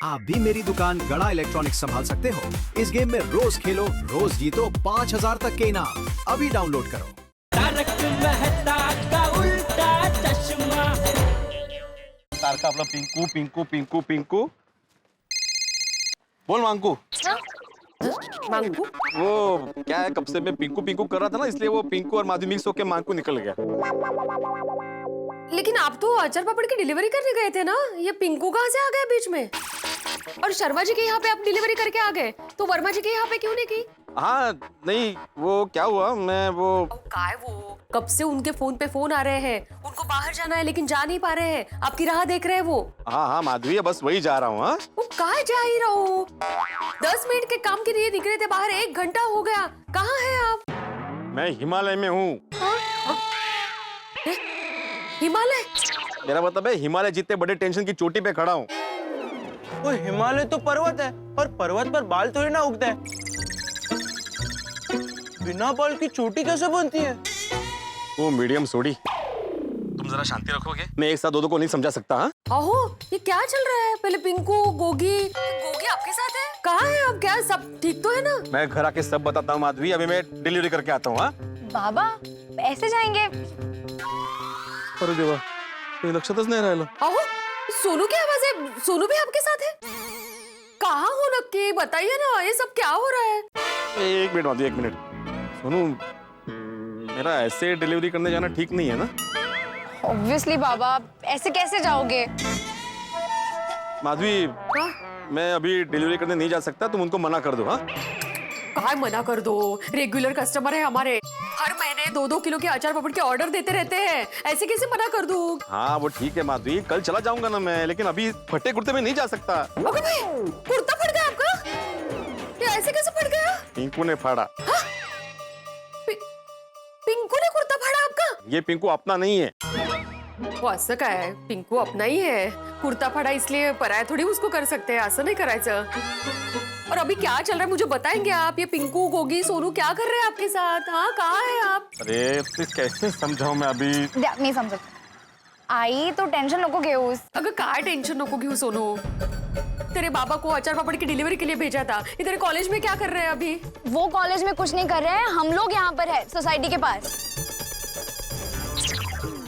आप भी मेरी दुकान गड़ा इलेक्ट्रॉनिक्स संभाल सकते हो। इस गेम में रोज खेलो, रोज जीतो 5000 तक के इनाम। अभी डाउनलोड करो। तारक मेहता का उल्टा चश्मा। सारखा आपला पिंकू पिंकू पिंकू पिंकू बोल मांकू। मांगू? वो क्या है, कब से मैं पिंकू पिंकू कर रहा था ना, इसलिए वो पिंकू और माधु मिक्स होके मांकू निकल गया। लेकिन आप तो अचार पापड़ की डिलीवरी करने गए थे ना, ये पिंकू कहाँ से आ गया बीच में? और शर्मा जी के यहाँ पे आप डिलीवरी करके आ गए, तो वर्मा जी के यहाँ पे क्यों नहीं की? हाँ नहीं, वो क्या हुआ, मैं वो काय वो कब से उनके फोन पे फोन आ रहे हैं, उनको बाहर जाना है लेकिन जा नहीं पा रहे हैं, आपकी राह देख रहे हैं वो। हाँ हाँ माधवी, बस वही जा रहा हूँ। हाँ वो कहाँ जा ही रहा हो? 10 मिनट के काम के लिए निकले थे बाहर, 1 घंटा हो गया, कहाँ है आप? मैं हिमालय में हूँ। हिमालय? मेरा मतलब है हिमालय जितने बड़े टेंशन की चोटी पे खड़ा हूँ। वो हिमालय तो पर्वत है, और पर्वत पर बाल थोड़ी ना उगते हैं। बिना बाल की चोटी कैसे बनती है? वो मीडियम सोडी, तुम जरा शांति रखोगे? मैं एक साथ दो को नहीं समझा सकता। हाँ अहो ये क्या चल रहा है? पहले पिंकू, गोगी आपके साथ है? कहाँ है आप? क्या सब ठीक तो है ना? मैं घर आके सब बताता हूँ माधवी, अभी मैं डिलीवरी करके आता हूँ। हाँ बाबा ऐसे जाएंगे? अरे देवा, कोई लक्षातच नाही राहिलं। अहो सोनू की आवाज है, सोनू भी आपके साथ है? कहाँ हो नक्की बताइए ना, ये सब क्या हो रहा है? एक मिनट माधवी, एक मिनट। सोनू, मेरा ऐसे डिलीवरी करने जाना ठीक नहीं है ना? ऑब्वियसली बाबा, ऐसे कैसे जाओगे? माधवी, मैं अभी डिलीवरी करने नहीं जा सकता, तुम उनको मना कर दो। हाँ कहाँ मना कर दो, रेगुलर कस्टमर है हमारे, हर महीने 2-2 किलो के अचार पापड़ के ऑर्डर देते रहते हैं, ऐसे कैसे मना कर दूं? हाँ वो ठीक है माधवी, कल चला जाऊंगा ना मैं, लेकिन अभी फटे कुर्ते में नहीं जा सकता। अबे भाई, कुर्ता फट गया आपका? ये ऐसे कैसे फट गया? पिंकू ने फाड़ा। पिंकू ने कुर्ता फाड़ा आपका? ये पिंकू अपना नहीं है। वो असं काय, पिंकू अपना ही है, कुर्ता फाड़ा इसलिए पराया थोड़ी उसको कर सकते हैं, असं नहीं करायचं। और अभी क्या चल रहा है मुझे बताएंगे आप? ये पिंकू, गोगी, सोनू क्या कर रहे हैं आपके साथ? हाँ कहाँ है आप? अरे तो कैसे समझाऊं मैं अभी? नहीं समझ आई तो टेंशन नको घेऊस। अगर काय टेंशन नको घेऊ सोनू, तेरे बाबा को अचार पापड़ की डिलीवरी के लिए भेजा था, ये तेरे कॉलेज में क्या कर रहे हैं अभी? वो कॉलेज में कुछ नहीं कर रहे हैं, हम लोग यहाँ पर है सोसाइटी के पास।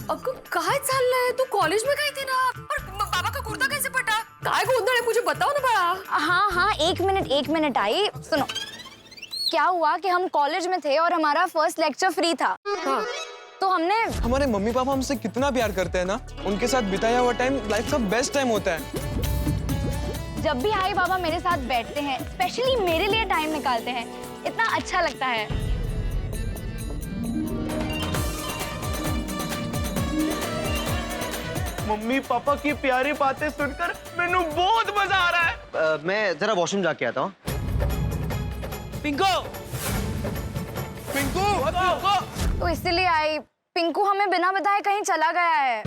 अगं काय चाललंय? तू कॉलेज में गई थी ना, और बाबा का कुर्ता कैसे फटा? काय गोंधळ है, मुझे बताओ ना बड़ा। हाँ एक मिनट आई, सुनो। क्या हुआ कि हम कॉलेज में थे और हमारा फर्स्ट लेक्चर फ्री था। हाँ। तो हमने, हमारे मम्मी पापा हमसे कितना प्यार करते हैं ना, उनके साथ बिताया हुआ टाइम लाइफ का बेस्ट टाइम होता है। जब भी आई बाबा मेरे साथ बैठते हैं, स्पेशली मेरे लिए टाइम निकालते हैं, इतना अच्छा लगता है। मम्मी पापा की प्यारी बातें सुनकर मैंने बहुत मजा आ रहा है। मैं जरा वॉशरूम जाके आता हूँ। पिंकू, पिंकू, पिंकू। तो इसीलिए आई, पिंकू हमें बिना बताए कहीं चला गया है।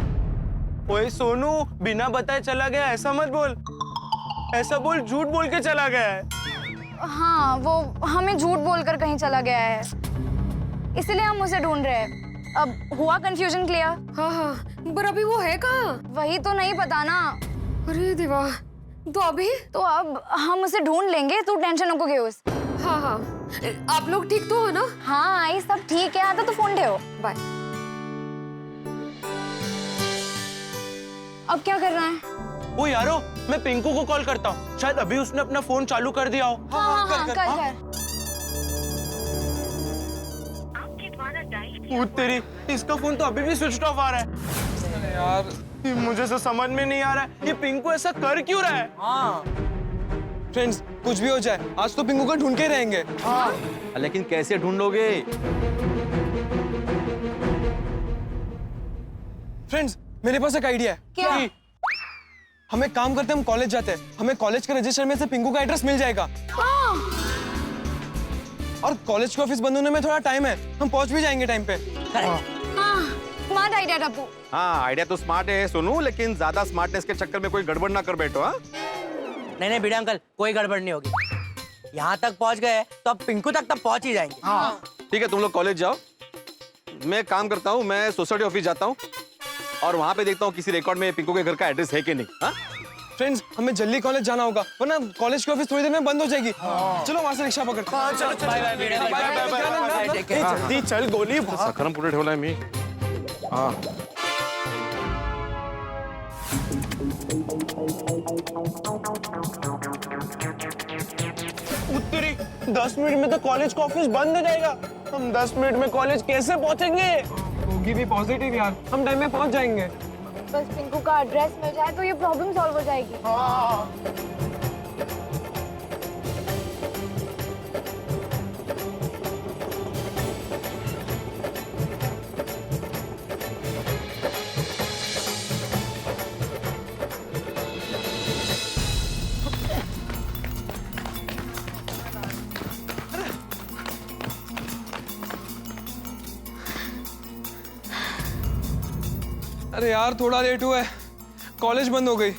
ओए सोनू, बिना बताए चला गया ऐसा मत बोल, ऐसा बोल झूठ बोल के चला गया है। हाँ वो हमें झूठ बोलकर कहीं चला गया है, इसलिए हम उसे ढूंढ रहे हैं। अब हुआ कंफ्यूजन क्लियर? हाँ, पर अभी वो है कहाँ? वही तो नहीं पता ना। अरे देवा, तो अभी? तो अब हम उसे ढूंढ लेंगे, तू टेंशन नको घेऊस। हाँ, आप लोग ठीक तो हो ना? हाँ आई सब ठीक है, आता तो फोन ठेव। बाय। अब क्या करना है? ओ यारो, मैं पिंकू को कॉल करता हूँ, शायद अभी उसने अपना फोन चालू कर दिया हो। हाँ, कर। तेरी, इसका फोन तो अभी भी स्विच ऑफ आ रहा है। यार ये मुझे तो समझ में नहीं आ रहा है, ये पिंकू ऐसा कर क्यों रहा है? फ्रेंड्स, कुछ भी हो जाए, आज तो पिंकू को ढूंढ के रहेंगे। लेकिन कैसे ढूंढोगे? फ्रेंड्स, मेरे पास एक आइडिया है। क्या? हम एक काम करते हैं, हम कॉलेज जाते हैं, हमें कॉलेज के रजिस्टर में से पिंकू का एड्रेस मिल जाएगा। और कॉलेज के ऑफिस बंद होने में थोड़ा टाइम है, हम पहुंच भी जाएंगे टाइम पे। Smart idea Tappu. हाँ आइडिया तो स्मार्ट है सोनू, लेकिन ज्यादा स्मार्टनेस के चक्कर में कोई गड़बड़ ना कर बैठो। हाँ नहीं भिड़े अंकल, कोई गड़बड़ नहीं होगी। यहाँ तक पहुँच गए तो अब पिंकू तक तब पहुँच ही जाएंगे। हाँ। ठीक है, तुम लोग कॉलेज जाओ, मैं काम करता हूँ, मैं सोसाइटी ऑफिस जाता हूँ और वहां पे देखता हूँ किसी रिकॉर्ड में पिंकू के घर का एड्रेस है कि नहीं। हाँ फ्रेंड्स हमें जल्दी कॉलेज जाना होगा वरना कॉलेज की ऑफिस थोड़ी देर में बंद हो जाएगी। चलो वहां से रिक्शा पकड़ते हैं। चलो चलो जल्दी चल गोली भाग। साखरम कुठे ठेवलाय मी? हा उत्तरी 10 मिनट में तो कॉलेज का ऑफिस बंद हो जाएगा। हम 10 मिनट में कॉलेज कैसे पहुंचेंगे? होगी भी पॉजिटिव यार, हम टाइम में पहुंच जाएंगे। बस पिंकू का एड्रेस मिल जाए तो ये प्रॉब्लम सॉल्व हो जाएगी। अरे यार थोड़ा लेट हुआ है, कॉलेज बंद हो गई।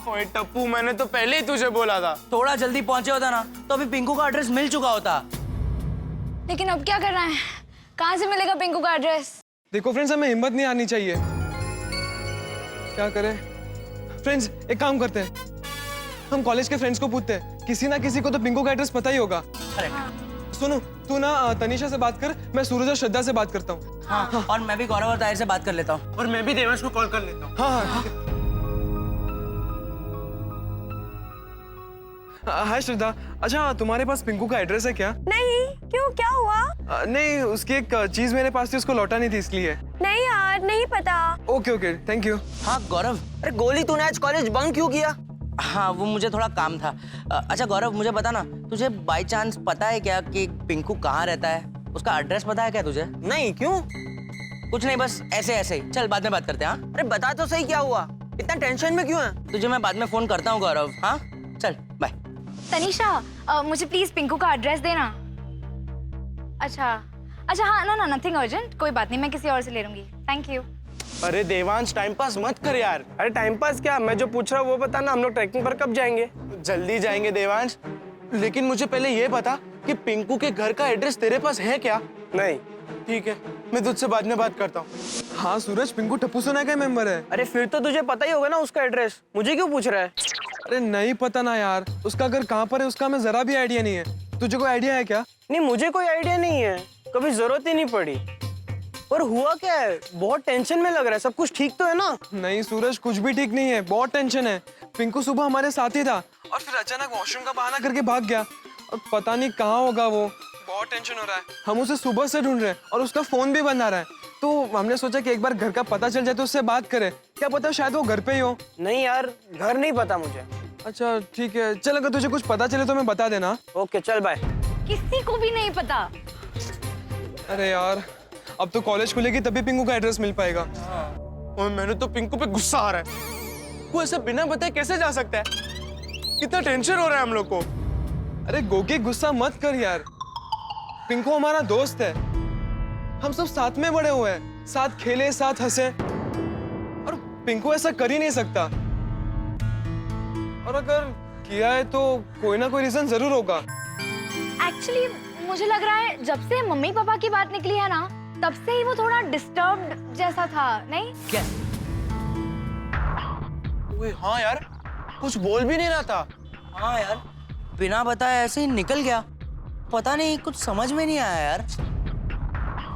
ओए टप्पू, मैंने तो पहले ही तुझे बोला था। थोड़ा जल्दी पहुंचे होता ना तो अभी पिंकू का एड्रेस मिल चुका होता। लेकिन अब क्या करना है? कहाँ से मिलेगा पिंकू का एड्रेस? देखो फ्रेंड्स, हमें हिम्मत नहीं हारनी चाहिए। क्या करें फ्रेंड्स? एक काम करते हैं, हम कॉलेज के फ्रेंड्स को पूछते हैं, किसी ना किसी को तो पिंकू का एड्रेस पता ही होगा। सुनो, तू ना तनीषा से बात कर, मैं सूरज और श्रद्धा से बात करता हूँ। हाँ, और मैं भी गौरव और ताहिर से बात कर लेता हूँ। और मैं भी देवांश को कॉल कर लेता हूँ। हाँ हाँ ठीक है। हाय श्रद्धा, अच्छा तुम्हारे पास पिंकू का एड्रेस है क्या? नहीं, क्यों, क्या हुआ? नहीं, उसकी एक चीज मेरे पास थी, उसको लौटा नहीं थी इसलिए। नहीं यार, नहीं पता। Okay okay, thank you. हाँ गौरव। अरे गोली, तूने आज कॉलेज बंक क्यों किया? हाँ वो मुझे थोड़ा काम था। अच्छा गौरव, मुझे बता ना, तुझे बाय चांस पता है क्या कि पिंकू कहाँ रहता है? उसका एड्रेस पता है क्या तुझे? नहीं, क्यों? कुछ नहीं, बस ऐसे ऐसे ही। चल बाद में बात करते हैं। हाँ अरे बता तो सही, क्या हुआ? इतना टेंशन में क्यों है? तुझे मैं बाद में फोन करता हूँ गौरव। हाँ चल बाय। तनीषा, मुझे प्लीज पिंकू का एड्रेस देना। अच्छा अच्छा, हाँ ना ना, नथिंग अर्जेंट, कोई बात नहीं, मैं किसी और से ले लूंगी। Thank you. अरे देवांश, टाइम पास मत कर यार। अरे टाइम पास क्या, मैं जो पूछ रहा हूँ वो बता ना। हम लोग ट्रैकिंग पर कब जाएंगे? जल्दी जाएंगे देवांश, लेकिन मुझे पहले ये बता कि पिंकू के घर का एड्रेस तेरे पास है क्या? नहीं, ठीक है, मैं तुझसे बाद में बात करता हूँ। हाँ सूरज, पिंकू टप्पू सोना का मेंबर है। अरे फिर तो तुझे पता ही होगा ना उसका एड्रेस, मुझे क्यों पूछ रहा है? अरे नहीं पता ना यार, उसका घर कहाँ पर है उसका हमें जरा भी आइडिया नहीं है। तुझे कोई आइडिया है क्या? नहीं, मुझे कोई आइडिया नहीं है, कभी जरूरत ही नहीं पड़ी। और हुआ क्या है? बहुत टेंशन में लग रहा है। सब कुछ ठीक तो है ना? नहीं सूरज, कुछ भी ठीक नहीं है, बहुत टेंशन है। पिंकू सुबह हमारे साथ ही था और फिर अचानक वॉशरूम का बहाना करके भाग गया और पता नहीं कहाँ होगा वो। बहुत टेंशन हो रहा है, हम उसे सुबह से ढूंढ रहे हैं और उसका फोन भी बंद आ रहा है। तो हमने सोचा कि एक बार घर का पता चल जाए तो उससे बात करें, क्या पता शायद वो घर पे ही हो। नहीं यार, घर नहीं पता मुझे। अच्छा ठीक है, चल अगर तुझे कुछ पता चले तो मैं बता देना। ओके चल बाय। किसी को भी नहीं पता। अरे यार, अब तो कॉलेज खुलेगी तभी पिंकू का एड्रेस मिल पाएगा। और मैंने तो पिंकू पे गुस्सा आ रहा है, वो ऐसे बिना बताए कैसे जा सकता है? कितना टेंशन हो रहा है हम लोग को। अरे गोगी, गुस्सा मत कर यार, पिंकू हमारा दोस्त है, हम सब साथ में बड़े हुए हैं, साथ खेले साथ हंसे, और पिंकू ऐसा कर ही नहीं सकता। और अगर किया है तो कोई ना कोई रीजन जरूर होगा। एक्चुअली मुझे लग रहा है जब से मम्मी पापा की बात निकली है ना, तब से ही वो थोड़ा डिस्टर्ब्ड जैसा था, नहीं? क्या? हाँ यार, कुछ बोल भी नहीं रहा था। हाँ यार, बिना बताए ऐसे ही निकल गया। पता नहीं, कुछ समझ में नहीं आया यार।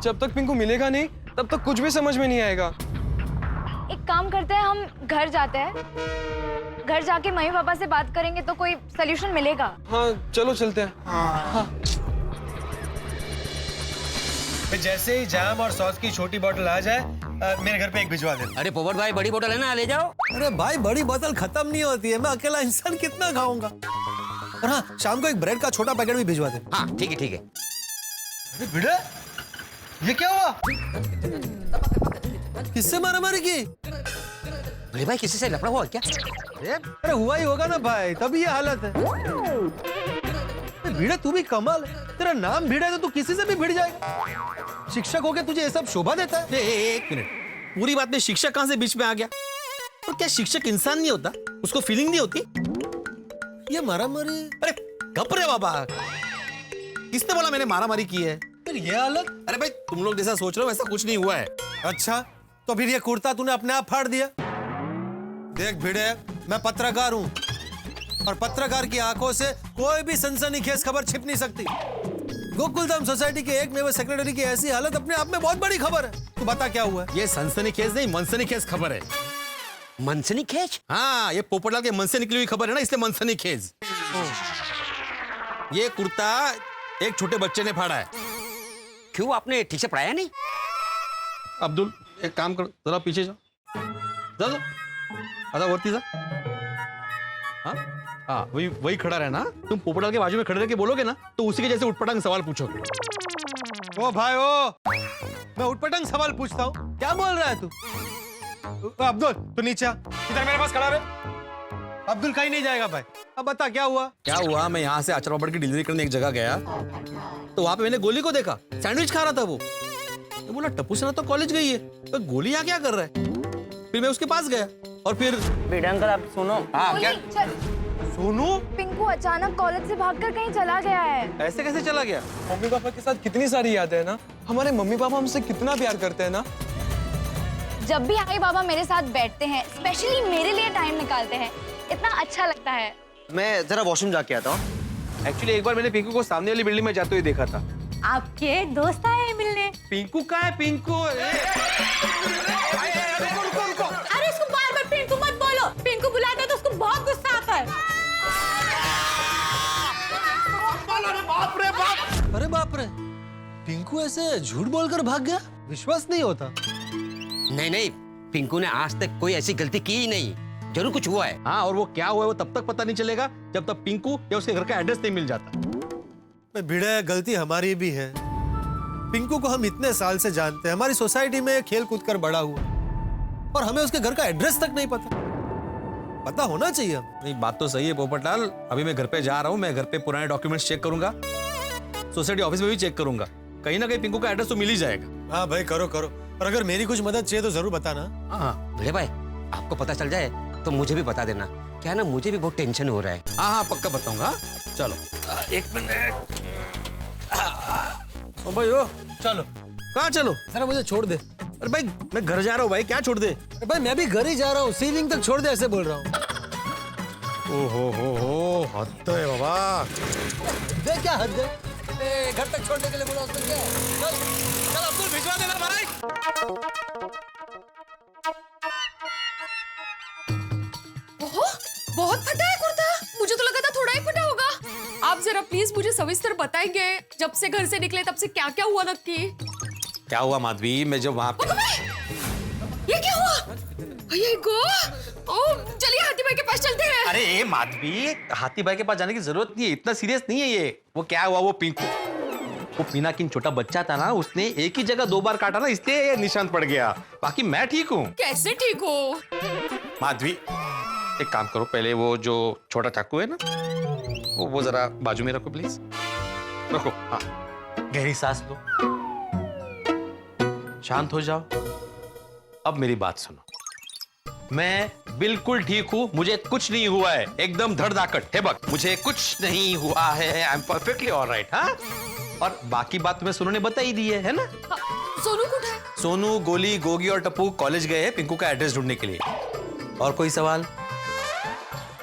जब तक पिंकू मिलेगा नहीं तब तक कुछ भी समझ में नहीं आएगा। एक काम करते हैं, हम घर जाते हैं, घर जाके मम्मी पापा से बात करेंगे तो कोई सोल्यूशन मिलेगा। हाँ चलो चलते हैं। हाँ। जैसे ही जाम और सॉस की छोटी बोतल आ जाए, मेरे घर पे एक भिजवा दे। अरे पोपट भाई, बड़ी बोतल है ना, ले जाओ। अरे भाई, बड़ी बोतल खत्म नहीं होती है, मैं अकेला इंसान कितना खाऊंगा। और हाँ, शाम को एक ब्रेड का छोटा पैकेट भी भिजवा दे। हाँ ठीक है ठीक है। अरे भिड़े, ये क्या हुआ? किससे मारामारी की? अरे भाई, किसी से लफड़ा हुआ क्या? अरे हुआ ही होगा ना भाई, तभी ये हालत है। भिड़े, तू भी कमाल है, तेरा नाम भिड़े तो तू किसी से भी भिड़ जाएगा। शिक्षक हो के तुझे ये सब शोभा देता है? एक मिनट, पूरी बात में शिक्षक कहां से बीच में आ गया? और क्या शिक्षक इंसान नहीं होता? उसको फीलिंग नहीं होती? ये मारामारी? अरे गप रे बाबा, किसने बोला मैंने मारामारी की है? फिर ये हालत? अरे भाई, तुम लोग जैसा सोच रहे हो वैसा कुछ नहीं हुआ है। अच्छा, तो फिर ये कुर्ता तूने अपने आप फाड़ दिया? देख भिड़े, मैं पत्रकार हूँ और पत्रकार की आंखों से कोई भी सनसनीखेज खबर छिप नहीं सकती। गोकुलधाम सोसाइटी के एकमेव सेक्रेटरी की ऐसी हालत अपने आप में बहुत बड़ी खबर है। तू बता क्या हुआ है? ये सनसनीखेज नहीं मनसनीखेज खबर है। मनसनीखेज? हाँ, ये पोपटलाल के मन से निकली हुई खबर है ना, इसलिए मनसनीखेज। ये कुर्ता एक छोटे बच्चे ने फाड़ा है। क्यों, आपने ठीक से पढ़ाया नहीं? अब्दुल एक काम करो, जरा पीछे जाओ, चलो आधा वरती जा। हाँ हाँ, वही खड़ा रहना। तुम पोपटलाल के बाजू में खड़े रह के बोलोगे ना तो उसी के जैसे उटपटांग सवाल पूछोगे। ओ भाई ओ, मैं उटपटांग सवाल पूछता हूँ, क्या बोल रहा है तू? अब्दुल तू नीचे आ, इधर मेरे पास खड़ा रहे। अब्दुल कहीं नहीं जाएगा भाई। अब बता क्या हुआ? क्या हुआ, मैं यहाँ से आचार पापड़ की डिलीवरी करने एक जगह गया तो वहां पे मैंने गोली को देखा, सैंडविच खा रहा था वो। मैं बोला टप्पू सेना तो कॉलेज गई है, तो गोली यहाँ क्या कर रहा है? फिर मैं उसके पास गया और फिर बेटा अंकल आप सुनो। हाँ क्या? सोनू पिंकू अचानक कॉलेज से भागकर कहीं चला गया है। ऐसे कैसे चला गया? मम्मी पापा के साथ कितनी सारी यादें हैं ना। हमारे मम्मी पापा हमसे कितना प्यार करते हैं ना। जब भी आई बाबा मेरे साथ बैठते हैं, स्पेशली मेरे लिए टाइम निकालते हैं, इतना अच्छा लगता है। मैं जरा वॉशरूम जाके आता हूँ। एक्चुअली एक बार मैंने पिंकू को सामने वाली बिल्डिंग में जाते हुए देखा था। आपके दोस्त आए मिलने। पिंकू कहाँ है? पिंकू अरे इसको बार बार पिंकू मत बोलो, पिंकू बुलाता है तो उसको बहुत गुस्सा आता है। अरे बाप रे, पिंकू ऐसे झूठ बोलकर भाग गया? विश्वास नहीं होता। नहीं नहीं, पिंकू ने आज तक कोई ऐसी गलती की ही नहीं। जरूर कुछ हुआ है। हाँ, और वो क्या हुआ है वो तब तक पता नहीं चलेगा जब तक पिंकू या उसके घर का एड्रेस नहीं मिल जाता। भिड़े, गलती हमारी भी है। पिंकू को हम इतने साल से जानते हैं, हमारी सोसाइटी में खेल कूद कर बड़ा हुआ और हमें उसके घर का एड्रेस तक नहीं पता। पता होना चाहिए। नहीं, बात तो सही है पोपटलाल। अभी मैं घर पे जा रहा हूँ, मैं घर पे पुराने डॉक्यूमेंट्स चेक करूंगा, सोसाइटी ऑफिस में भी चेक करूंगा, कहीं ना कहीं पिंकू का एड्रेस तो मिल ही जाएगा। हाँ भाई करो करो, और अगर मेरी कुछ मदद चाहिए तो जरूर बताना। हाँ भले भाई, आपको पता चल जाए तो मुझे भी बता देना। क्या ना, मुझे भी बहुत टेंशन हो रहा है। हाँ हाँ पक्का बताऊंगा। चलो एक मिनट। ओ भाई ओ, चलो कहाँ चलो? जरा मुझे छोड़ दे। अरे भाई मैं घर जा रहा हूँ भाई, क्या छोड़ दे? अरे भाई मैं भी घर ही जा रहा हूँ, सीलिंग तक छोड़ दे ऐसे बोल रहा हूँ। ओहो, हद है बाबा। दे क्या हद है? घर तक छोड़ने के लिए बोला उसने क्या? चल चल अब्दुल भिजवा देना भाई। बहुत फटा है कुर्ता, मुझे तो लगा था थोड़ा ही फटा होगा। आप जरा प्लीज मुझे सविस्तर बताएंगे, जब से घर से निकले तब से क्या क्या हुआ नक्की? क्या हुआ माधवी, मैं जब वहां पे ये क्या हुआ? ये गो, ओ चलिए हाथी भाई के पास चलते हैं। अरे ए माधवी, हाथी भाई के पास जाने की जरूरत नहीं है, इतना सीरियस नहीं है ये। वो क्या हुआ, वो पिंकू, वो पिनाकिन छोटा बच्चा था ना, उसने एक ही जगह 2 बार काटा ना, इसलिए ये निशान पड़ गया। बाकी मैं ठीक हूँ। कैसे ठीक हो? माधवी एक काम करो, पहले वो जो छोटा चाकू है ना, वो जरा बाजू में रखो प्लीज। रखो। हाँ, गहरी सांस लो, शांत हो जाओ। अब मेरी बात सुनो, मैं बिल्कुल ठीक हूँ, मुझे कुछ नहीं हुआ है, एकदम धड़धाकट है बक, मुझे कुछ नहीं हुआ है, आई एम परफेक्टली ऑलराइट। हाँ, और बाकी बात तुम्हें सोनू ने बता ही दी है ना? हाँ, सोनू कुछ है? सोनू, गोली, गोगी और टप्पू कॉलेज गए हैं पिंकू का एड्रेस ढूंढने के लिए। और कोई सवाल?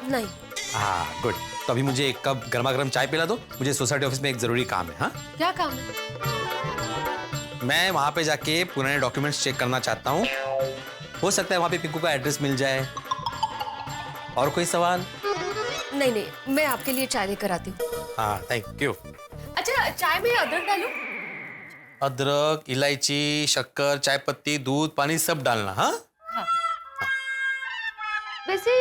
नहीं। हाँ गुड, तो अभी मुझे एक कप गर्मा गर्म चाय पिला दो, मुझे सोसाइटी ऑफिस में एक जरूरी काम है। हाँ, क्या काम है? मैं वहां पे जाके पुराने डॉक्यूमेंट्स चेक करना चाहता हूँ, हो सकता है वहां पे पिंकू का एड्रेस मिल जाए। और कोई सवाल? नहीं नहीं, मैं आपके लिए चाय लेकर आती हूँ। हाँ थैंक यू। अच्छा, चाय में अदरक डालूं? अदरक, इलायची, शक्कर, चाय पत्ती, दूध, पानी सब डालना। हाँ वैसे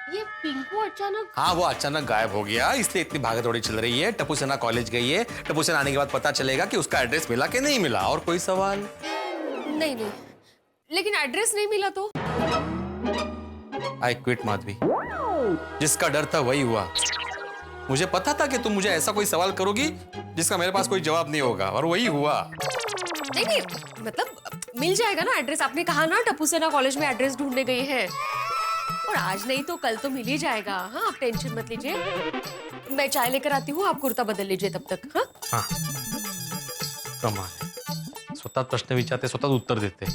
ये पिंकू अचानक, हाँ, वो अचानक गायब हो गया, इसलिए इतनी भागा दौड़ी चल रही है। टप्पू सेना कॉलेज गई है, टप्पू सेना आने के बाद पता चलेगा कि उसका एड्रेस मिला कि नहीं मिला। और कोई सवाल? नहीं नहीं, लेकिन एड्रेस नहीं मिला तो? आई क्विट माधवी, जिसका डर था वही हुआ। मुझे पता था कि तुम मुझे ऐसा कोई सवाल करोगी जिसका मेरे पास कोई जवाब नहीं होगा, और वही हुआ। नहीं नहीं, मतलब मिल जाएगा ना एड्रेस, आपने कहा ना टप्पू सेना कॉलेज में एड्रेस ढूंढने गए हैं, और आज नहीं तो कल तो मिल ही जाएगा। हाँ, आप टेंशन मत लीजिए, मैं चाय लेकर आती हूँ, आप कुर्ता बदल लीजिए तब तक। हाँ हाँ, कमाल है, स्वतः प्रश्न विचारते, स्वतः उत्तर देते।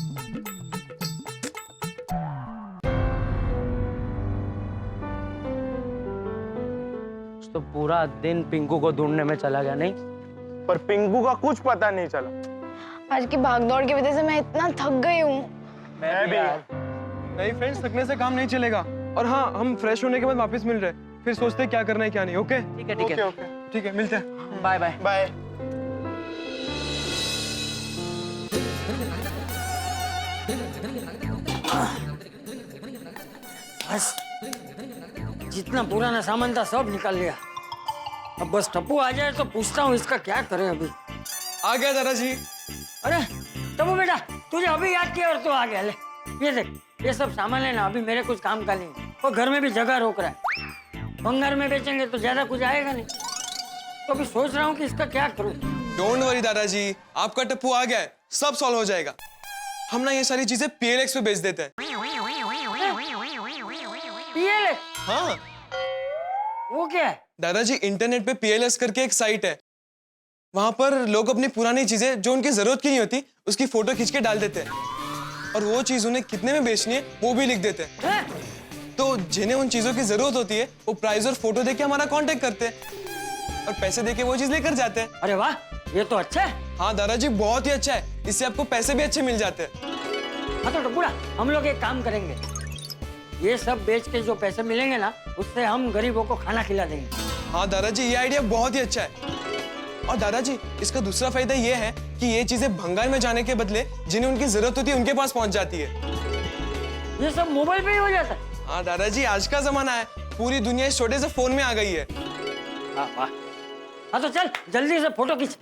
तो पूरा दिन पिंकू को ढूंढने में चला गया, नहीं? पर पिंकू का कुछ पता नहीं चला। आज की भागदौड़ की वजह से मैं इतना थक गई हूँ। मैं भी। नहीं फ्रेंड्स, थकने से काम नहीं चलेगा। और हाँ, हम फ्रेश होने के बाद वापस मिल रहे हैं, फिर सोचते हैं क्या करना है क्या नहीं। ओके ठीक है, ठीक है। ओके ठीक है, मिलते हैं। Bye bye. बाय। बस जितना पुराना सामान था सब निकाल लिया। अब बस टप्पू आ जाए तो पूछता हूँ इसका क्या करें अभी। आ गया दादाजी। अरे टप्पू बेटा, तुझे अभी याद किया और तू आ गया। ले ये देख, ये सब सामान है ना, अभी मेरे कुछ काम का नहीं है। और घर में भी जगह रोक रहा है। भंगार में बेचेंगे तो ज्यादा कुछ आएगा नहीं। तो अभी सोच रहा हूँ कि इसका क्या करूँ। डोंट वरी दादाजी, आपका टप्पू आ गया है, सब सॉल्व हो जाएगा। हम ना ये सारी चीजें PLX पे बेच देते हैं। PLX? हाँ वो क्या है? दादाजी, इंटरनेट पे PLX करके एक साइट है। वहां पर लोग अपनी पुरानी चीजें जो उनकी जरूरत की नहीं होती उसकी फोटो खींच के डाल देते हैं, और वो चीज उन्हें कितने में बेचनी है वो भी लिख देते हैं। तो जिन्हें उन चीजों की जरूरत होती है वो प्राइस और फोटो देके हमारा कांटेक्ट करते हैं और पैसे देके वो चीज लेकर जाते हैं। अरे वाह, ये तो अच्छा है। हाँ दादाजी, बहुत ही अच्छा है, इससे आपको पैसे भी अच्छे मिल जाते हैं। हाँ तो टप्पूड़ा, हम लोग एक काम करेंगे, ये सब बेच के जो पैसे मिलेंगे ना, उससे हम गरीबों को खाना खिला देंगे। हाँ दादाजी, ये आइडिया बहुत ही अच्छा है। और दादाजी, इसका दूसरा फायदा ये है कि ये चीजें भंगार में जाने के बदले जिन्हें उनकी जरूरत होती है उनके पास पहुंच जाती है। ये सब मोबाइल पे ही हो जाता है? हाँ दादाजी, आज का जमाना है, पूरी दुनिया इस छोटे से फोन में आ गई है। हाँ तो चल जल्दी से फोटो खींच।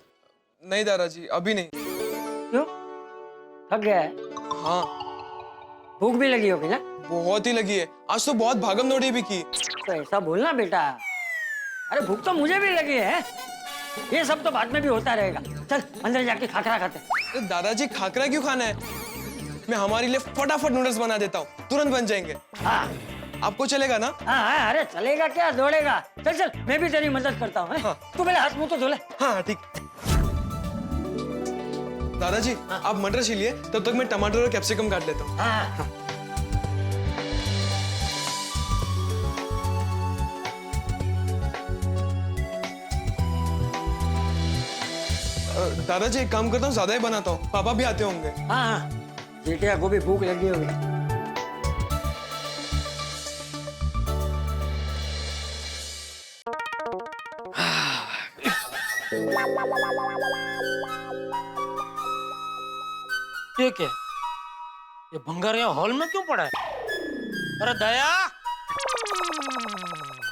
नहीं दादाजी, अभी नहीं। क्यों? थक गया है? हाँ। भूख भी लगी होगी ना? बहुत ही लगी है, आज तो बहुत भागम दौड़ी भी की। तो ऐसा बोलना बेटा। अरे भूख तो मुझे भी लगी है, ये सब तो बाद में भी होता रहेगा। चल अंदर जाके खाकरा खाते। तो दादाजी, खाकरा क्यों खाना है? मैं हमारे लिए फटाफट नूडल्स बना देता हूँ, तुरंत बन जाएंगे। हाँ आपको चलेगा ना? हाँ, अरे चलेगा क्या, दौड़ेगा। चल चल, मैं भी तेरी मदद करता हूँ। हाँ। तू पहले हाथ मुंह तो धो ले। हाँ ठीक। दादाजी, आप मटर छीलिए, तब तक मैं टमाटर और कैप्सिकम काट लेता हूँ। हाँ। दादाजी, एक काम करता हूँ, ज्यादा ही बनाता हूँ, पापा भी आते होंगे। हाँ, जेठिया को भी भूख लगी होगी। ये क्या? ये भंगार यहाँ हॉल में क्यों पड़ा है? अरे दया,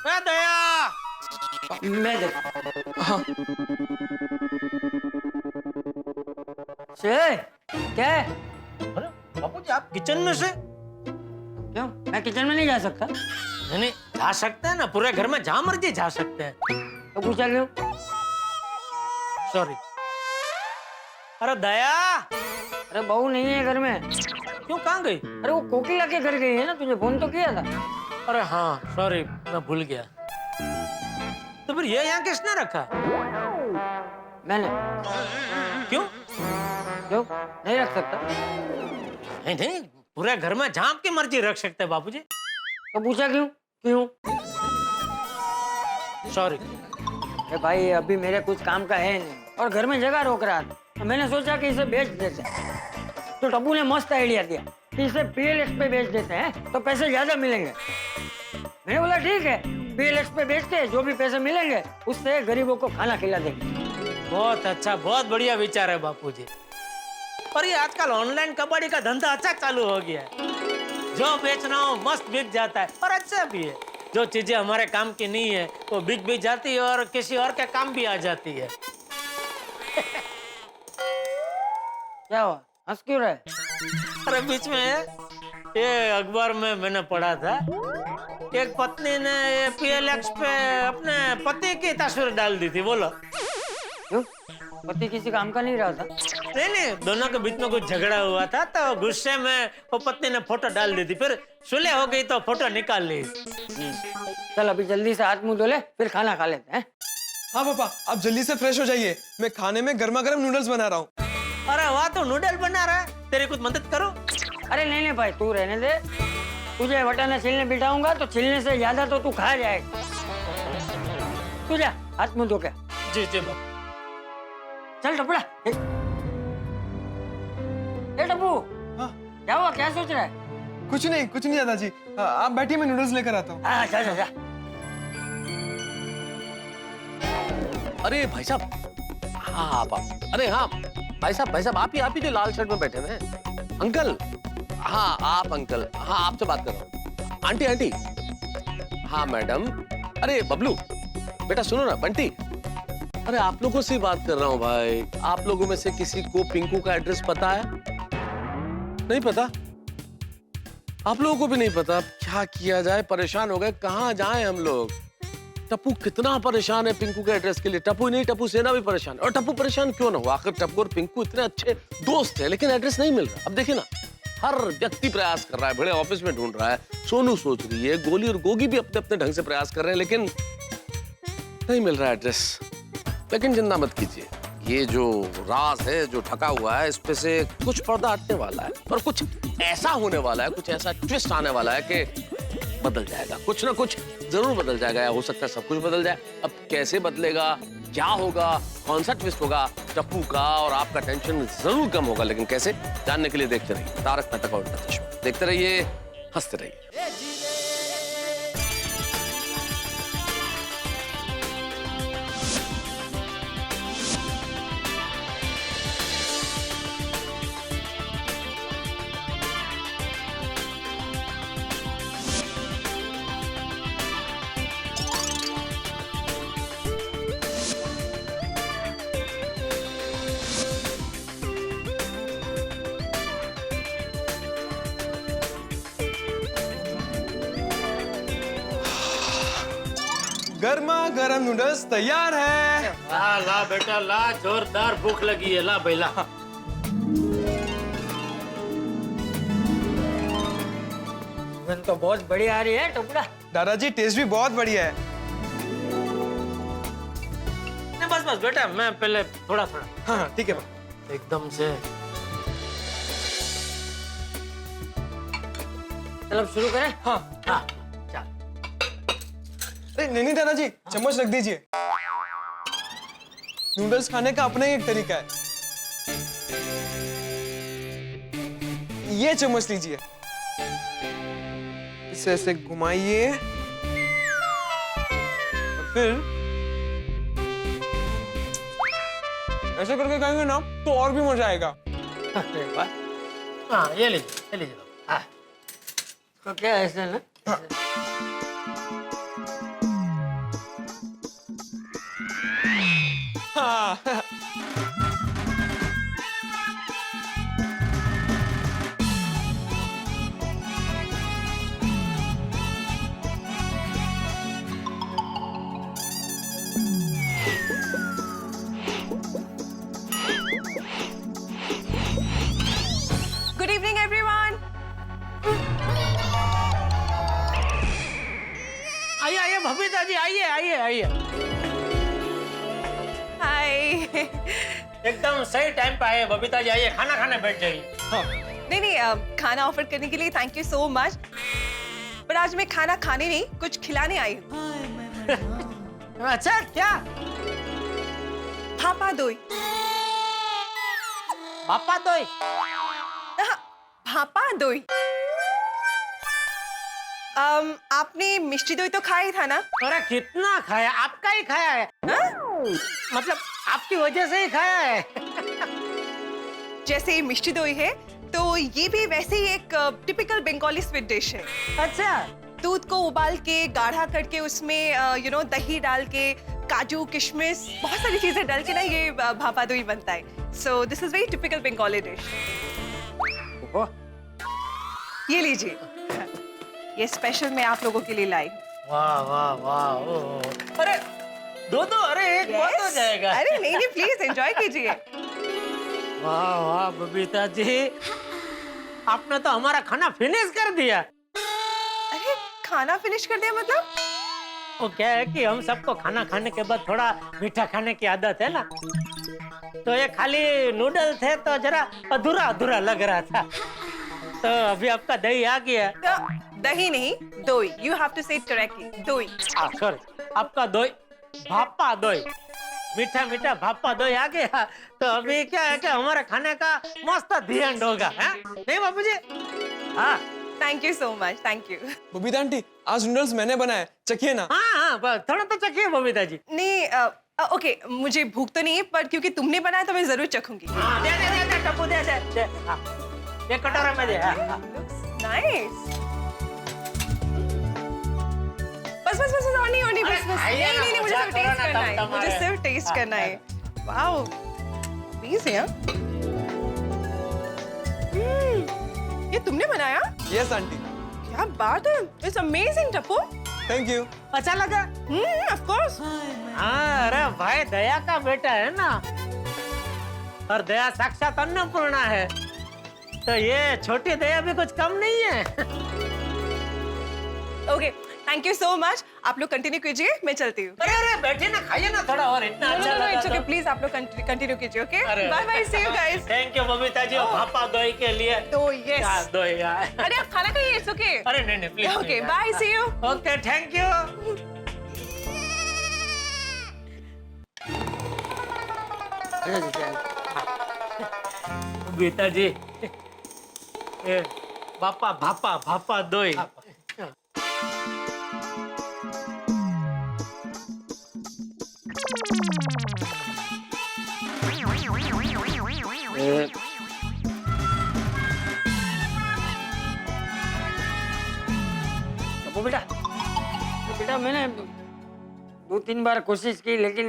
अरे दया। मैं देख। हाँ। क्या है? अरे बापू जी, आप किचन में से? क्यों, मैं किचन में नहीं जा सकता? नहीं, जा सकते हैं ना, पूरे घर में जहां मर्जी जा सकते हैं। तो पूछा क्यों? सॉरी। अरे दया। अरे बहू नहीं है घर में। क्यों, कहाँ गई? अरे वो कोकिला के घर गई है ना, तुझे फोन तो किया था। अरे हाँ सॉरी, मैं भूल गया। तो फिर ये यहाँ किसने रखा? मैंने। क्यों? क्यों नहीं रख सकता? नहीं नहीं, पूरे घर में जहां आपकी मर्जी रख सकते हैं बापूजी। तो पूछा क्यों? क्यों? सॉरी। अरे भाई, अभी मेरे कुछ काम का है नहीं और घर में जगह रोक रहा था, तो मैंने सोचा कि इसे बेच देते हैं। तो टप्पू ने मस्त आइडिया दिया कि इसे PLX पे बेच देते हैं तो पैसे ज्यादा मिलेंगे। मैंने बोला ठीक है, PLX पे बेच के जो भी पैसे मिलेंगे उससे गरीबों को खाना खिला देंगे। बहुत अच्छा, बहुत बढ़िया विचार है बापूजी। और ये आजकल ऑनलाइन कबाड़ी का धंधा अच्छा चालू हो गया है। जो बेचना हो मस्त बिक जाता है और अच्छा भी है। जो चीजें हमारे काम की नहीं है वो बिक भी जाती है और किसी और के काम भी आ जाती है। क्या हुआ, हंस क्यों रहे? अरे बीच में ये अखबार में मैंने पढ़ा था, एक पत्नी ने ये PLX पे अपने पति की तस्वीर डाल दी थी। बोलो क्यों? पति किसी काम का नहीं रहा था? नहीं, दोनों के बीच में कुछ झगड़ा हुआ था तो गुस्से में वो पत्नी ने फोटो डाल दी थी, फिर सुलह हो गई तो फोटो निकाल ली। चल अभी जल्दी से हाथ मुंह धो ले, फिर खाना खा लेते हैं। हाँ पापा, आप जल्दी से फ्रेश हो जाइए, मैं खाने में गर्मा गर्म नूडल्स बना रहा हूँ। अरे वाह, तो नूडल बना रहा है, तेरी कुछ मदद करो। अरे नहीं भाई, तू रहने दे। तुझे वटाना छिलने बिठाऊंगा तो छिलने से ज्यादा तो तू खा जाएगा। तू जा हाथ मुंह धो के। जी जी बापू। चल टपुड़ा। ए टप्पू, हाँ? क्या हुआ, क्या सोच रहा है? कुछ नहीं दादाजी, आप बैठिए, मैं नूडल्स लेकर आता हूँ। जा जा जा। अरे भाई साहब, हाँ आप अरे हाँ भाई साहब आप ही जो लाल शर्ट में बैठे हुए हैं अंकल। हाँ आप अंकल, हाँ आपसे बात कर रहा हूँ। आंटी हाँ मैडम। अरे बबलू बेटा सुनो ना, बंटी अरे आप लोगों से बात कर रहा हूँ भाई। आप लोगों में से किसी को पिंकू का एड्रेस पता है? नहीं पता? आप लोगों को भी नहीं पता? क्या किया जाए, परेशान हो गए, कहाँ जाएं हम लोग। टप्पू कितना परेशान है पिंकू के एड्रेस के लिए। टप्पू नहीं, टप्पू सेना भी परेशान है। और टप्पू परेशान क्यों ना हो, आखिर टप्पू और पिंकू इतने अच्छे दोस्त हैं, लेकिन एड्रेस नहीं मिल रहा। अब देखिए ना, हर व्यक्ति प्रयास कर रहा है, बड़े ऑफिस में ढूंढ रहा है, सोनू सोच रही है, गोली और गोगी भी अपने अपने ढंग से प्रयास कर रहे हैं, लेकिन नहीं मिल रहा एड्रेस। लेकिन चिंता मत कीजिए, ये जो राज है, जो ठका हुआ है, इस पे से कुछ पर्दा हटने वाला है और कुछ ऐसा होने वाला है, कुछ ऐसा ट्विस्ट आने वाला है कि बदल जाएगा। कुछ ना कुछ जरूर बदल जाएगा, या हो सकता है सब कुछ बदल जाए। अब कैसे बदलेगा, क्या होगा, कौन सा ट्विस्ट होगा, टप्पू का और आपका टेंशन जरूर कम होगा। लेकिन कैसे, जानने के लिए देखते रहिए तारक नाटक और उल्टा चश्मा। देखते रहिए, हंसते रहिए। गर्मा गर्म नूडल्स तैयार है। ला ला बेटा ला, जोरदार भूख लगी है, ला बेला। गंध तो बहुत बढ़िया आ रही है टुकड़ा। दादाजी टेस्ट भी बहुत बढ़िया है। नहीं बस बस बेटा, मैं पहले थोड़ा हाँ ठीक है एकदम से। चलो शुरू करें। हाँ हाँ नहीं दादाजी, चम्मच रख दीजिए। नूडल्स खाने का अपना ही एक तरीका है। ये चम्मच लीजिए, इसे ऐसे घुमाइए, फिर ऐसे करके खाएंगे ना तो और भी मजा आएगा। हाँ ये लीजिए। हाँ तो क्या ऐसे ना, हाँ। Good evening everyone. आइए आइए बबीता जी, आइए। हाय। एकदम सही टाइम पे आए बबीता जी, आइए खाना खाने बैठ जाइए। नहीं, खाना ऑफर करने के लिए थैंक यू सो मच, पर आज मैं खाना खाने नहीं, कुछ खिलाने आई हूँ। अच्छा क्या? भापा दोई। पापा दोई? भापा दोई। आपने मिष्टी दोई तो खाया ही था ना? अरे कितना खाया, आपका ही खाया है। मतलब आपकी वजह से ही खाया है। जैसे मिष्टी दोई है तो ये भी वैसे ही एक टिपिकल बंगाली स्वीट डिश है। अच्छा। दूध को उबाल के गाढ़ा करके उसमें दही डाल के, काजू किशमिश बहुत सारी चीजें डाल के ना ये भापा दोई बनता है। So this is very typical Bengali dish. ये लीजिए, ये स्पेशल मैं आप लोगों के लिए लाई। वाह वाह वाह। अरे दो, अरे एक बहुत हो जाएगा। अरे नहीं प्लीज एंजॉय कीजिए। वाह वाह बबीता जी, आपने तो हमारा खाना फिनिश कर दिया। अरे खाना फिनिश कर दिया मतलब? वो क्या है कि हम सबको खाना खाने के बाद थोड़ा मीठा खाने की आदत है ना, तो ये खाली नूडल थे तो जरा अधूरा अधूरा लग रहा था। तो अभी आपका दही आ गया। दही नहीं, दोई। यू हैव टू से इट करेक्टली, दोई। सॉरी, आपका दोई भापा दोई, मीठा मीठा भापा दोई आ गया तो अभी क्या है कि हमारे खाने का मस्त ध्यान होगा, है नहीं बापू जी? हाँ thank you so much, thank you. Babita aunty आज नूडल्स मैंने बनाए, चखिए ना। हाँ, थोड़ा तो चखिए बबीता जी। नहीं ओके, मुझे भूख तो नहीं है पर क्योंकि तुमने बनाया तो मैं जरूर चखूंगी। दे टप्पू दे हाँ, ये कटोरा में दे। नाइस। बस बस बस और नहीं बस बस नहीं मुझे सिर्फ टेस्ट करना है, मुझे सिर्फ टेस्ट करना है। वाओ प्लीज यार, ये तुमने बनाया? Yes aunty. क्या बात है, it's amazing Tappu. Thank you. अच्छा लगा? Of course. हाँ, अरे भाई दया का बेटा है ना, और दया साक्षात अन्नपूर्णा है, तो ये छोटी दया भी कुछ कम नहीं है। Okay thank you so much, आप लोग कंटिन्यू कीजिए, मैं चलती हूँ। अरे बैठिए ना, खाइए ना थोड़ा और, इतना अच्छा लगा। इट्स ओके, प्लीज आप लोग कंटिन्यू कीजिए। Okay bye bye, see you guys. Thank you Babita ji, भापा दोई के लिए। तो यस दोई। अरे आप खाना खाइए, इट्स ओके। अरे नहीं please. Okay bye, see you. Okay thank you. Babita ji, ए बापा भापा दोई। बेटा मैंने 2-3 बार कोशिश की लेकिन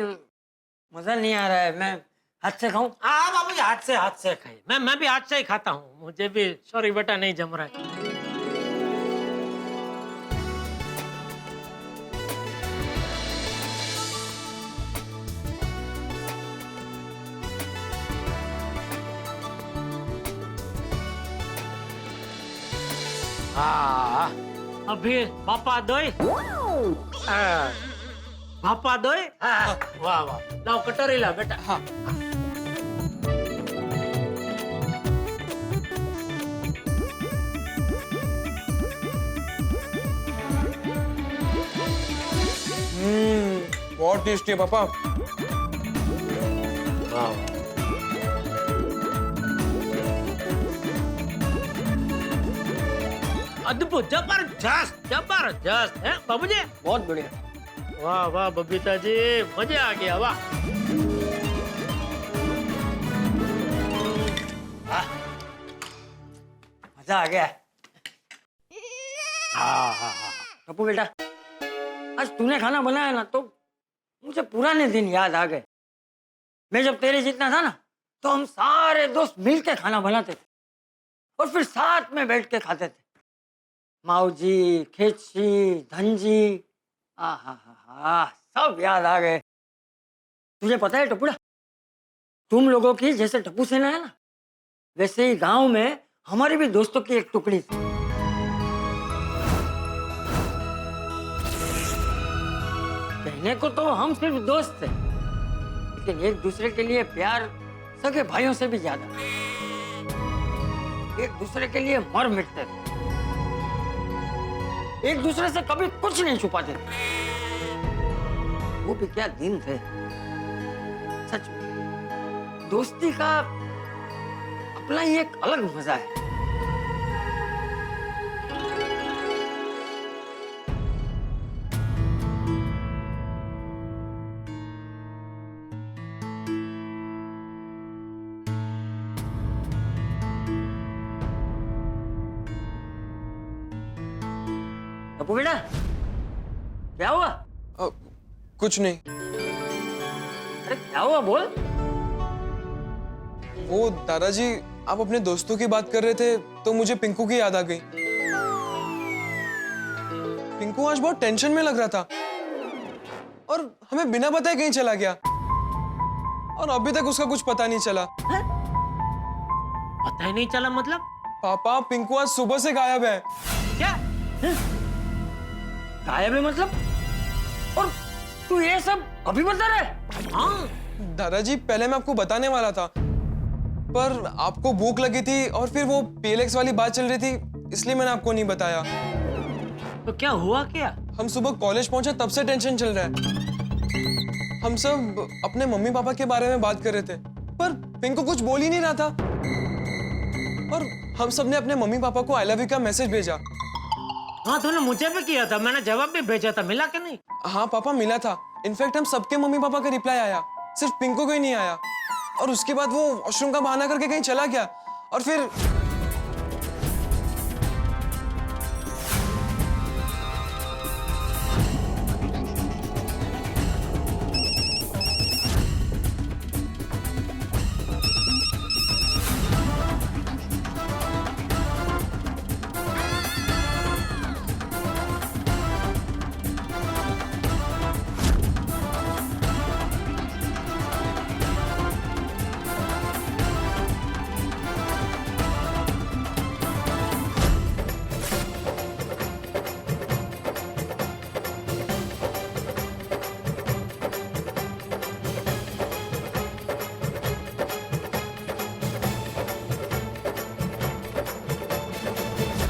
मजा नहीं आ रहा है। मैं हाथ से खाऊं? हाँ बाबू जी, हाथ से खाइए। मैं भी हाथ से ही खाता हूँ, मुझे भी सॉरी बेटा नहीं जम रहा है। अभी भापा दोई, भापा दोई। वाह लाओ कटोरी ला बेटा। हाँ बहुत टेस्टी है पापा। वाह अद्भुत, जबरदस्त है बाबूजी, बहुत बढ़िया। वाह बबीता जी, मजा आ गया। वाह मजा आ गया। हाँ टप्पू बेटा, आज तूने खाना बनाया ना तो मुझे पुराने दिन याद आ गए। मैं जब तेरे जितना था ना तो हम सारे दोस्त मिलके खाना बनाते थे और फिर साथ में बैठ के खाते थे। माऊजी, खेची, धनजी, सब याद आ गए। तुझे पता है टप्पूड़ा, तुम लोगों की जैसे टप्पू सेना है ना, वैसे ही गांव में हमारे भी दोस्तों की एक टुकड़ी थी। कहने को तो हम सिर्फ दोस्त थे, लेकिन एक दूसरे के लिए प्यार सगे भाइयों से भी ज्यादा, एक दूसरे के लिए मर मिटते थे, एक दूसरे से कभी कुछ नहीं छुपाते थे। वो भी क्या दिन थे सच में। दोस्ती का अपना ही एक अलग मजा है। टप्पू बेटा, क्या हुआ? कुछ नहीं। अरे क्या हुआ बोल। वो दादाजी, आप अपने दोस्तों की बात कर रहे थे तो मुझे पिंकू की याद आ गई। पिंकू आज बहुत टेंशन में लग रहा था और हमें बिना बताए कहीं चला गया और अभी तक उसका कुछ पता नहीं चला। पता ही नहीं चला मतलब? पापा, पिंकू आज सुबह से गायब है। क्या? गायब है मतलब? और तू ये सब अभी बता रहा है? हाँ दादाजी, पहले मैं आपको बताने वाला था पर आपको भूख लगी थी और फिर वो पीएलएक्स वाली बात चल रही थी, इसलिए मैंने आपको नहीं बताया। तो क्या हुआ क्या? हम सुबह कॉलेज पहुंचे तब से टेंशन चल रहा है। हम सब अपने मम्मी पापा के बारे में बात कर रहे थे, पर पिंकू कुछ बोल ही नहीं रहा था। और हम सब ने अपने मम्मी पापा को आई लव यू का मैसेज भेजा। हाँ तूने मुझे भी किया था, मैंने जवाब भी भेजा था, मिला कि नहीं? हाँ पापा मिला था। इनफैक्ट हम सबके मम्मी पापा का रिप्लाई आया, सिर्फ पिंकू को ही नहीं आया। और उसके बाद वो वॉशरूम का बहाना करके कहीं चला गया और फिर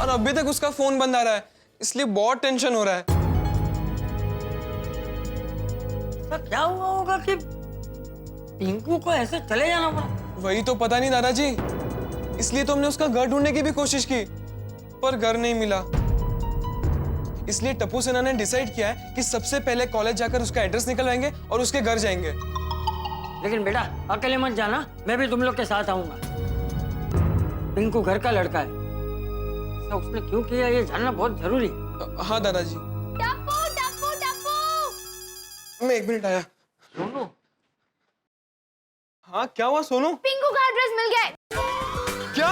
और अभी तक उसका फोन बंद आ रहा है, इसलिए बहुत टेंशन हो रहा है। तो क्या हुआ होगा कि पिंकू को ऐसे चले जाना पड़ा? वही तो पता नहीं दादाजी, इसलिए तो हमने उसका घर ढूंढने की भी कोशिश की, पर घर नहीं मिला। इसलिए टप्पू सेना ने डिसाइड किया है कि सबसे पहले कॉलेज जाकर उसका एड्रेस निकलवाएंगे और उसके घर जाएंगे। लेकिन बेटा अकेले मत जाना, मैं भी तुम लोग के साथ आऊंगा। पिंकू घर का लड़का है, तो उसने क्यों किया ये जानना बहुत जरूरी है। हाँ दादाजी। टप्पू टप्पू टप्पू। मैं 1 मिनट आया। सोनू। हाँ क्या हुआ सोनू? पिंकू का एड्रेस मिल गया है। क्या?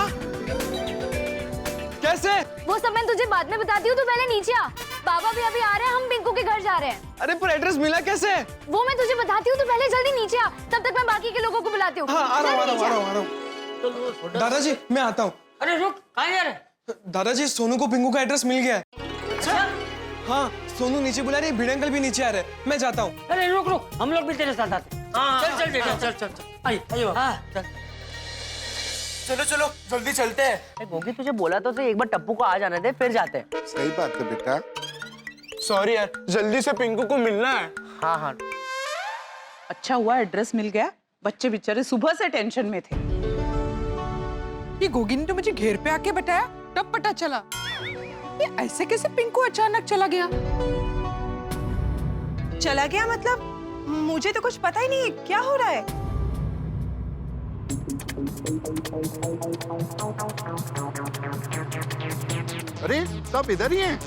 कैसे? वो सब मैं तुझे बाद में बताती हूँ, तू पहले नीचे आ। बाबा भी अभी आ रहे हैं, हम पिंकू के घर जा रहे हैं। अरे पर एड्रेस मिला कैसे? वो मैं तुझे बताती हूँ, तू पहले जल्दी नीचे आ, तब तक मैं बाकी के लोगों को बुलाती हूँ। हाँ आ रहा हूँ। दादाजी मैं आता हूँ। अरे रुक, कहाँ जा रहे? दादाजी सोनू को पिंकू का एड्रेस मिल गया है। अच्छा? हाँ सोनू नीचे बुला रही है, भिड़े अंकल भी नीचे आ रहे हैं, मैं जाता हूँ। अरे रुक रुक, हम लोग भी तेरे साथ आते हैं। चल चल चल चल चल चल, आइए चल। चलो चलो जल्दी चलते हैं। गोगी तुझे बोला तो एक बार टप्पू को आ जाने दे, फिर जाते हैं। सही बात है बेटा। सॉरी यार, जल्दी से पिंकू को मिलना है। हाँ हाँ। अच्छा हुआ एड्रेस मिल गया, बच्चे बेचारे सुबह से टेंशन में थे। ये गोगी ने तो मुझे घेर पे आके बताया, तब पता चला। ये ऐसे कैसे पिंकू अचानक चला गया? चला गया मतलब मुझे तो कुछ पता ही नहीं, क्या हो रहा है? अरे सब इधर ही हैं।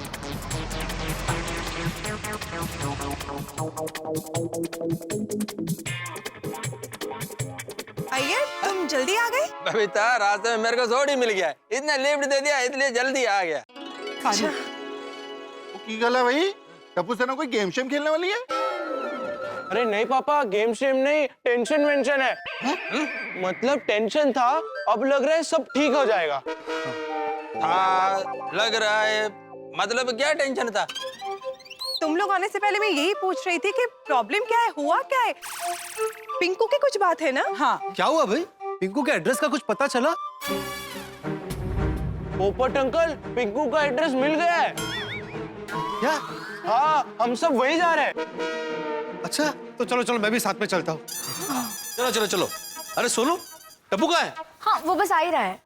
आइए, तुम जल्दी आ गए? बबीता रास्ते में मेरे को जोड़ी मिल गया, इतना लिफ्ट दे दिया इसलिए जल्दी आ गया। अच्छा की गल है भाई, टप्पू सेना कोई गेम शेम खेलने वाली है? अरे नहीं पापा, गेम शेम नहीं, टेंशन वेंशन है। मतलब टेंशन था, अब लग रहा है सब ठीक हो जाएगा। हाँ लग रहा है, मतलब क्या टेंशन था? तुम लोग आने से पहले मैं यही पूछ रही थी कि प्रॉब्लम क्या है, हुआ क्या है? पिंकू की कुछ बात है ना? हाँ। क्या हुआ भाई? पिंकू के एड्रेस का कुछ पता चला? पोपट अंकल, पिंकू का एड्रेस मिल गया है। क्या? हाँ, हम सब वही जा रहे हैं। अच्छा तो चलो चलो, मैं भी साथ में चलता हूँ। चलो चलो चलो। अरे सोनू, टप्पू कहाँ है? हाँ वो बस आ ही रहा है।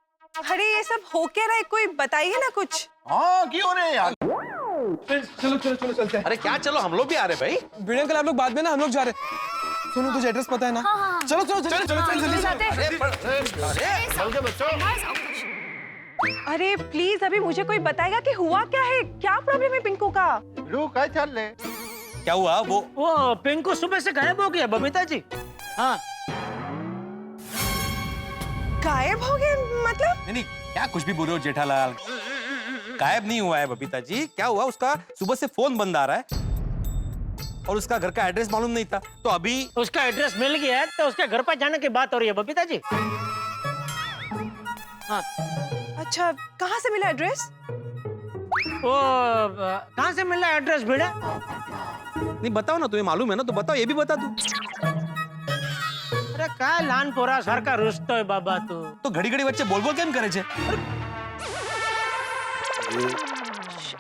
अरे ये सब हो क्या रहा है, कोई बताइए ना कुछ। हाँ क्यों नहीं यार? चलो चलो चलो चलते हैं। अरे क्या चलो, हम लोग भी आ रहे भाई। भिड़े अंकल आप लोग बाद में ना, हम लोग जा रहे हैं। सोनू तुझे एड्रेस पता है ना? हाँ। चलो चलो चलो चलो जल्दी जाते हैं। चल के बच्चों। अरे प्लीज अभी मुझे कोई बताएगा कि हुआ क्या है, क्या प्रॉब्लम है पिंकू का? क्या चल रहे? क्या हुआ? वो पिंकू सुबह से गायब हो गया बबीता जी। हाँ गायब हो गया मतलब? नहीं क्या कुछ भी बोल रहे हो जेठालाल, गायब नहीं हुआ है बबीता जी। क्या हुआ, उसका सुबह से फोन बंद आ रहा है और उसका घर का एड्रेस मालूम नहीं था, तो अभी उसका एड्रेस मिल गया है, तो उसके घर पर जाने की बात हो रही है बबीता जी। हाँ। अच्छा कहाँ से मिला एड्रेस? वो कहाँ से मिला एड्रेस भिड़ा? नहीं बताओ ना, तुम्हें मालूम है ना, तो बताओ, ये भी बता दू। अरे क्या लान पोरा सर का रुस्तो है बाबा तू। तो घड़ी घड़ी बच्चे बोल बोल केम करे छे?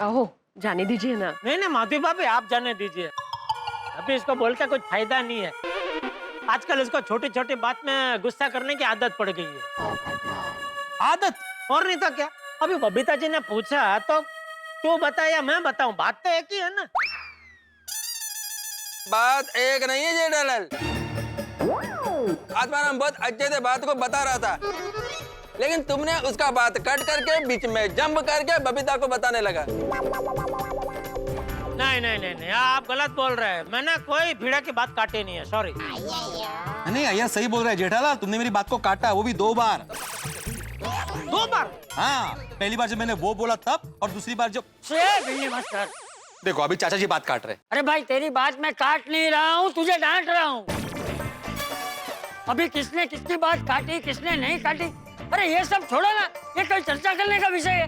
ओहो जाने दीजिए ना। नहीं नहीं माधवी भाभी, आप जाने दीजिए। अभी इसको बोल के कुछ फायदा नहीं है। आजकल इसको छोटी छोटी बात में गुस्सा करने की आदत पड़ गई है। आदत? और नहीं तो क्या। अभी बबीता जी ने पूछा तो तू बता या मैं बताऊं, बात तो एक ही है ना। बात एक नहीं है जेठालाल। आत्माराम बहुत अच्छे से बात को बता रहा था, लेकिन तुमने उसका बात कट करके बीच में जंप करके बबीता को बताने लगा। नहीं नहीं नहीं नहीं, आप गलत बोल रहे हैं। मैंने कोई भीड़ा की बात काटी नहीं है, सॉरी। नहीं अय्यर सही बोल रहा है जेठालाल, तुमने मेरी बात को काटा, वो भी 2 बार। 2 बार? हाँ, पहली बार जब मैंने वो बोला तब, और दूसरी बार जब देखो अभी चाचा जी बात काट रहे। अरे भाई तेरी बात मैं काट नहीं रहा हूँ, तुझे डांट रहा हूँ। अभी किसने किसकी बात काटी किसने नहीं काटी, अरे ये सब छोड़ो ना, ये कोई चर्चा करने का विषय है।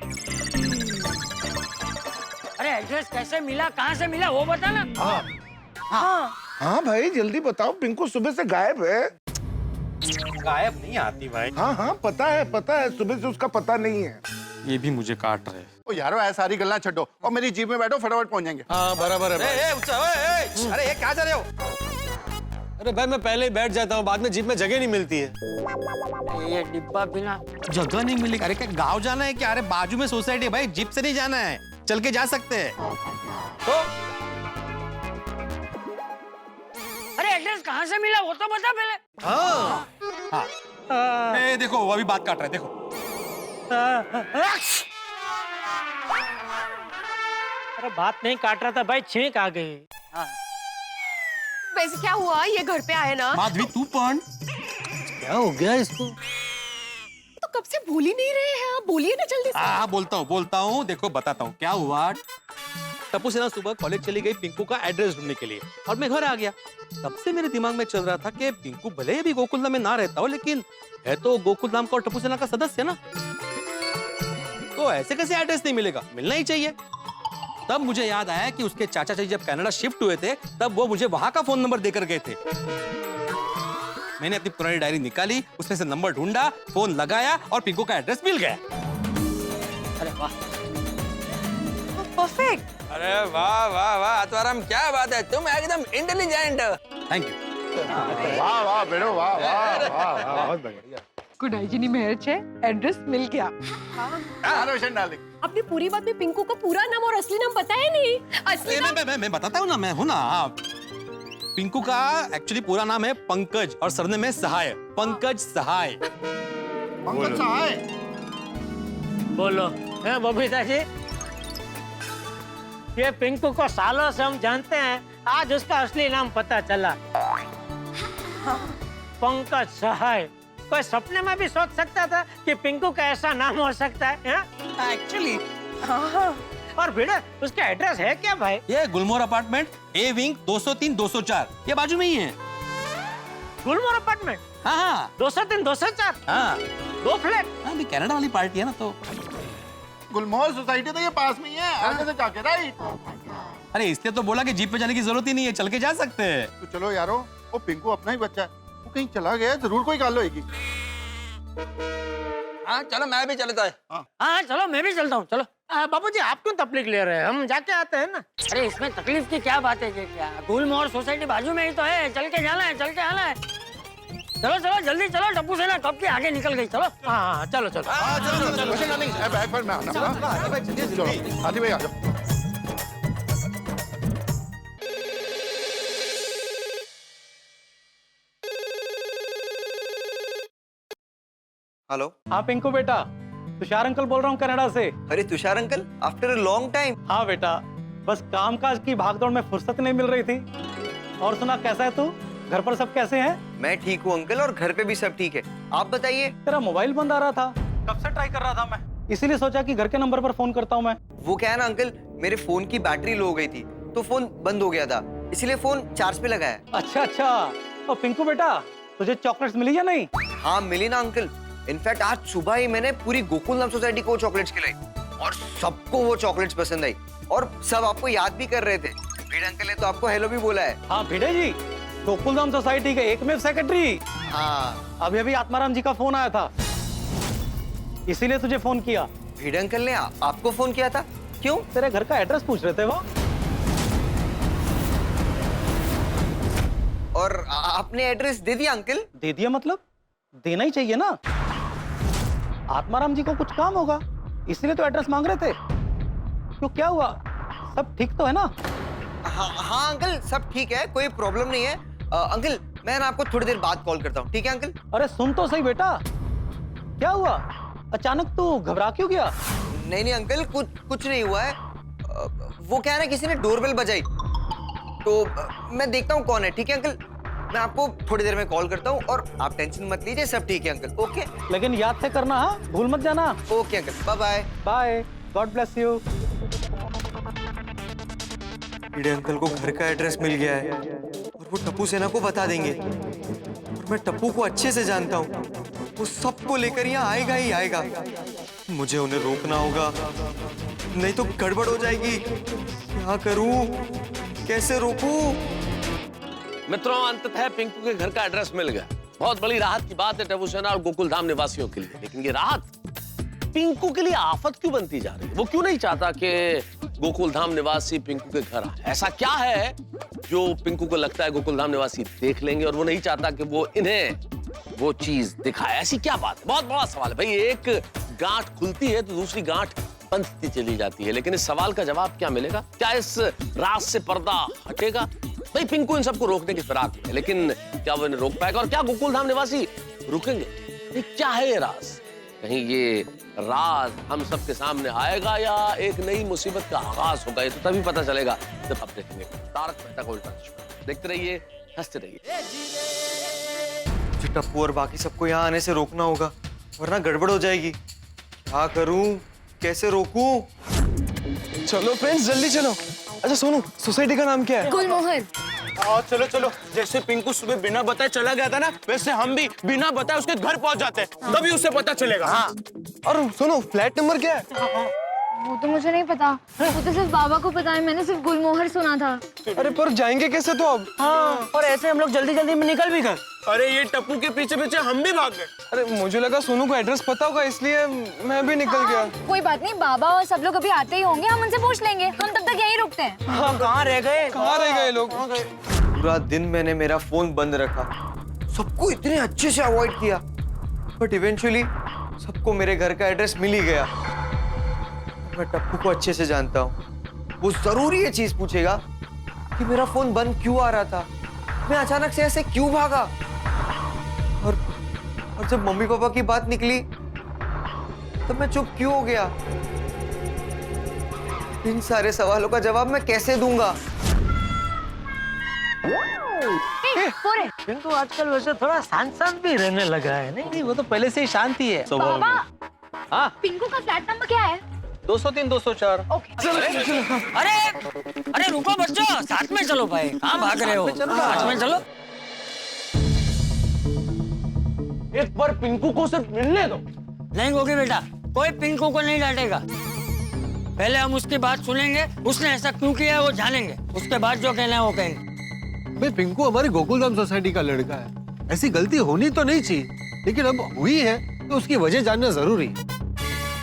अरे एड्रेस कैसे मिला, कहाँ से मिला, वो बता ना। हाँ भाई जल्दी बताओ, पिंकू सुबह से गायब है। गायब नहीं आती भाई। हाँ पता है, सुबह से उसका पता नहीं है। ये भी मुझे काट रहे। ओ यारो ऐसा सारी गल्ला छड्डो और मेरी जीप में बैठो, फटाफट पहुंच जाएंगे। हाँ बराबर है भाई। अरे ये क्या जा रहे हो? अरे भाई मैं पहले ही बैठ जाता हूँ, बाद में जीप में जगह नहीं मिलती है। ये डिब्बा बिना जगह नहीं मिलेगी? अरे क्या गाँव जाना है क्या? अरे बाजू में सोसाइटी है भाई, जीप से नहीं जाना है, चल के जा सकते हैं। तो अरे एड्रेस कहाँ से मिला वो तो बता पहले। हाँ देखो वो अभी बात काट रहा है, देखो। अरे बात नहीं काट रहा था भाई, छींक आ गई। वैसे क्या हुआ, ये घर पे आए ना? माधवी तू पण क्या हो गया इसको? तो कब से भूल ही नहीं रहे हैं, आप बोलिए ना जल्दी से। हाँ बोलता हूँ, देखो बताता हूँ क्या हुआ। टप्पू से ना सुबह कॉलेज चली गई पिंकू का एड्रेस ढूंढने के लिए, और मैं घर आ गया। तब से मेरे दिमाग में चल रहा था कि पिंकू भले ही अभी गोकुलधाम में ना रहता हो, लेकिन है तो गोकुलधाम का और टप्पू सेना का सदस्य ना, तो ऐसे कैसे एड्रेस नहीं मिलेगा, मिलना ही चाहिए। तब मुझे याद आया कि उसके चाचा चाची जब कनाडा शिफ्ट हुए थे तब वो मुझे वहां का फोन नंबर देकर गए थे। मैंने अपनी पुरानी डायरी निकाली, उसमें से नंबर ढूंढा, फोन लगाया और पिंकू का एड्रेस मिल गया। अरे वाह, परफेक्ट। अरे वाह वाह वाह आत्माराम, क्या बात है, तुम एकदम इंटेलिजेंट। Thank you. वाह बेड़ो, वाह बहुत बढ़िया। गुडाई मेहर छे, एड्रेस मिल गया। अपनी पूरी बात में पिंकू का पूरा नाम और असली नाम बताया नहीं। असली नाम मैं बताता हूँ ना, मैं हूँ ना। पिंकू का एक्चुअली पूरा नाम है पंकज और सरनेम है सहाय, पंकज सहाय। पंकज सहाय? बोलो है बबीता जी, ये पिंकू को सालों से हम जानते हैं, आज उसका असली नाम पता चला। पंकज सहाय। कोई सपने में भी सोच सकता था कि पिंकू का ऐसा नाम हो सकता है? एक्चुअली और भिड़े उसका एड्रेस है क्या भाई? ये गुलमोहर अपार्टमेंट, ए विंग 203 204, ये बाजू में ही है। गुलमोहर अपार्टमेंट? हाँ 203 204। हाँ 2 फ्लैट। अभी कनाडा वाली पार्टी है ना, तो गुलमोहर सोसाइटी तो ये पास में ही है, आगे से जाके राइट। अरे इसलिए तो बोला कि जीप पे जाने की जरूरत ही नहीं है, चल के जा सकते हैं। तो चलो यारो, वो पिंकू अपना ही बच्चा है, वो कहीं चला गया जरूर कोई गाल होगी। हाँ चलो मैं भी चलता है। हाँ चलो मैं भी चलता हूँ, चलो। बाबूजी आप क्यों तकलीफ ले रहे हैं, हम जाके आते हैं ना। अरे इसमें तकलीफ की क्या बात है क्या, गुलमोहर सोसाइटी बाजू में ही तो है, चल के जाना है, चल के आना है। चलो चलो जल्दी चलो, टप्पू सेना कब की आगे निकल गई, चलो। हाँ चलो चलो बैग पर मैं आना। चलो आदि भाई आ जाओ। हेलो, हाँ पिंकू बेटा, तुषार अंकल बोल रहा हूँ कनाडा से। अरे Tushar uncle, after a long time. हाँ बेटा, बस कामकाज की भागदौड़ में फुर्सत नहीं मिल रही थी। और सुना, कैसा है तू, घर पर सब कैसे हैं? मैं ठीक हूँ अंकल, और घर पे भी सब ठीक है। आप बताइए। तेरा मोबाइल बंद आ रहा था, कब से ट्राई कर रहा था मैं, इसीलिए सोचा कि घर के नंबर पर फोन करता हूँ मैं। वो क्या है ना अंकल, मेरे फोन की बैटरी लो हो गई थी तो फोन बंद हो गया था, इसलिए फोन चार्ज पे लगाया। अच्छा अच्छा। और पिंकू बेटा, तुझे चॉकलेट्स मिली या नहीं? हाँ मिली ना अंकल, इनफैक्ट आज सुबह ही मैंने पूरी गोकुलधाम सोसाइटी को चॉकलेट्स खिलाई और सबको वो चॉकलेट्स पसंद आई, और सब आपको याद भी कर रहे थे। भिड़े अंकल ने तो आपको हेलो भी बोला है। हाँ भिड़े जी, गोकुलधाम सोसाइटी के एकमेव सेक्रेटरी। हाँ अभी अभी आत्माराम जी का फोन आया था, इसीलिए तुझे फोन किया। भिड़े अंकल ने आपको फोन किया था? क्यों? तेरे घर का एड्रेस पूछ रहे थे वो। और आपने एड्रेस दे दिया अंकल? दे दिया मतलब? देना ही चाहिए ना। आत्माराम जी को कुछ काम होगा, इसलिए तो एड्रेस मांग रहे थे। क्यों, क्या हुआ? सब ठीक तो है ना? हाँ अंकल, सब ठीक है, कोई प्रॉब्लम नहीं है। अंकल मैं ना आपको थोड़ी देर बाद कॉल करता हूँ, ठीक है अंकल? अरे सुन तो सही बेटा, क्या हुआ? अचानक तू घबरा क्यों गया? नहीं नहीं अंकल, कुछ नहीं हुआ है। वो क्या है ना, किसी ने डोरबेल बजाई, तो मैं देखता हूँ कौन है, ठीक है अंकल? मैं आपको थोड़ी देर में कॉल करता हूँ और आप टेंशन मत लीजिए, सब ठीक है अंकल। ओके, लेकिन याद से करना, हाँ, भूल मत जाना। Okay uncle, bye bye. Bye, God bless you. Bhide uncle को घर का एड्रेस मिल गया है और वो टप्पू सेना को बता देंगे। और मैं टप्पू को अच्छे से जानता हूँ, वो सबको लेकर यहाँ आएगा ही आएगा। मुझे उन्हें रोकना होगा, नहीं तो गड़बड़ हो जाएगी। क्या करूं, कैसे रोकूं? मित्रों, अंततः पिंकू के घर का एड्रेस मिल गया। बहुत बड़ी राहत की बात है टप्पू सेना और गोकुल धाम निवासियों के लिए। लेकिन ये राहत पिंकू के लिए आफत क्यों बनती जा रही है? वो क्यों नहीं चाहता कि गोकुल धाम निवासी पिंकू के घर आए? ऐसा क्या है जो पिंकू को लगता है गोकुल धाम निवासी देख लेंगे और वो नहीं चाहता कि वो इन्हें वो चीज दिखाए? ऐसी क्या बात है? बहुत बड़ा सवाल है भाई। एक गांठ खुलती है तो दूसरी गांठ बंधती चली जाती है। लेकिन इस सवाल का जवाब क्या मिलेगा? क्या इस राज से पर्दा हटेगा? भाई पिंकू इन सबको रोकने की फिराक में है, लेकिन क्या वो इन्हें रोक पाएगा? और क्या गोकुल धाम निवासी रुकेंगे? ये क्या है ये राज? कहीं ये राज हम सबके सामने आएगा या एक नई मुसीबत का आगाज होगा? ये तो तभी पता चलेगा जब आप देखेंगे तारक मेहता का उल्टा चश्मा। देखते रहिए, हंसते रहिए। मुझे टप्पू और बाकी सबको यहाँ आने से रोकना होगा, वरना गड़बड़ हो जाएगी। क्या करूं, कैसे रोकूं? चलो फ्रेंड्स, जल्दी चलो। अच्छा सोनू, सोसाइटी का नाम क्या है? गुलमोहर। चलो चलो, जैसे पिंकू सुबह बिना बताए चला गया था ना, वैसे हम भी बिना बताए उसके घर पहुंच जाते हैं, तभी उसे पता चलेगा। हाँ। और सुनो, फ्लैट नंबर क्या है? वो तो मुझे नहीं पता, वो तो सिर्फ बाबा को पता है, मैंने सिर्फ गुलमोहर सुना था। अरे पर जाएंगे कैसे तो अब? हाँ, और ऐसे हम लोग जल्दी जल्दी में निकल भी गए। अरे ये टप्पू के पीछे पीछे हम भी भाग गए। अरे मुझे लगा सोनू को एड्रेस पता होगा, इसलिए मैं भी निकल गया। कोई बात नहीं, बाबा और सब लोग अभी आते ही होंगे, हम उनसे पूछ लेंगे। हम तब तक यहीं रुकते हैं। हाँ, कहाँ रह गए? कहाँ रह गए लोग? पूरा दिन मैंने मेरा फोन बंद रखा, सबको इतने अच्छे से अवॉइड किया, बट इवेंचुअली सबको मेरे घर का एड्रेस मिल ही गया। मैं टप्पू को अच्छे से जानता हूँ, वो जरूर ये चीज पूछेगा कि मेरा फोन बंद क्यों आ रहा था, मैं अचानक से ऐसे क्यों भागा। और जब मम्मी पापा की बात निकली तब मैं चुप क्यों हो गया? इन सारे सवालों का जवाब मैं कैसे दूंगा? पिंकू आजकल वैसे थोड़ा शांत शांत भी रहने लगा है। नहीं, वो तो पहले से ही शांति है। बाबा, हाँ, पिंकू का फ्लैट नंबर क्या है? 203 204। अरे रुको बच्चों, साथ में चलो भाई, कहाँ भाग रहे हो? साथ में चलो। एक बार पिंकू को सिर्फ मिलने दो। नहीं होगी बेटा, कोई पिंकू को नहीं डांटेगा। पहले हम उसकी बात सुनेंगे, उसने ऐसा क्यों किया है वो जानेंगे, उसके बाद जो कहना है वो कहेंगे। भाई पिंकू हमारी गोकुलधाम सोसाइटी का लड़का है, ऐसी गलती होनी तो नहीं चाहिए, लेकिन अब हुई है तो उसकी वजह जानना जरूरी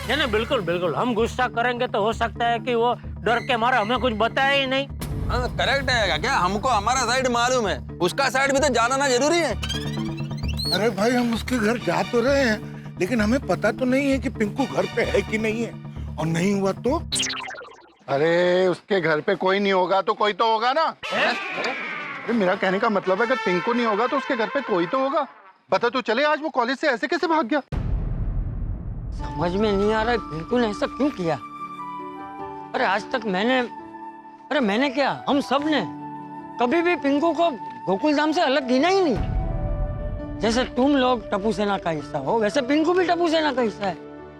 है ना। बिल्कुल बिल्कुल, हम गुस्सा करेंगे तो हो सकता है कि वो डर के मारे हमें कुछ बताया ही नहीं। करेक्ट है क्या? हमको हमारा साइड मालूम है, उसका साइड भी तो जानना जरूरी है। अरे भाई, हम उसके घर जा तो रहे हैं, लेकिन हमें पता तो नहीं है कि पिंकू घर पे है कि नहीं है, और नहीं हुआ तो? अरे उसके घर पे कोई नहीं होगा तो कोई तो होगा ना। अरे मेरा कहने का मतलब है, अगर पिंकू नहीं होगा तो उसके घर पे कोई तो होगा। पता तो चले आज वो कॉलेज से ऐसे कैसे भाग गया। समझ में नहीं आ रहा है पिंकू ने ऐसा क्यों किया। अरे आज तक मैंने क्या, हम सब ने कभी भी पिंकू को गोकुलधाम से अलग गिना ही नहीं। जैसे तुम लोग टप्पू सेना का हिस्सा हो, वैसे पिंकू भी टप्पू सेना का हिस्सा है।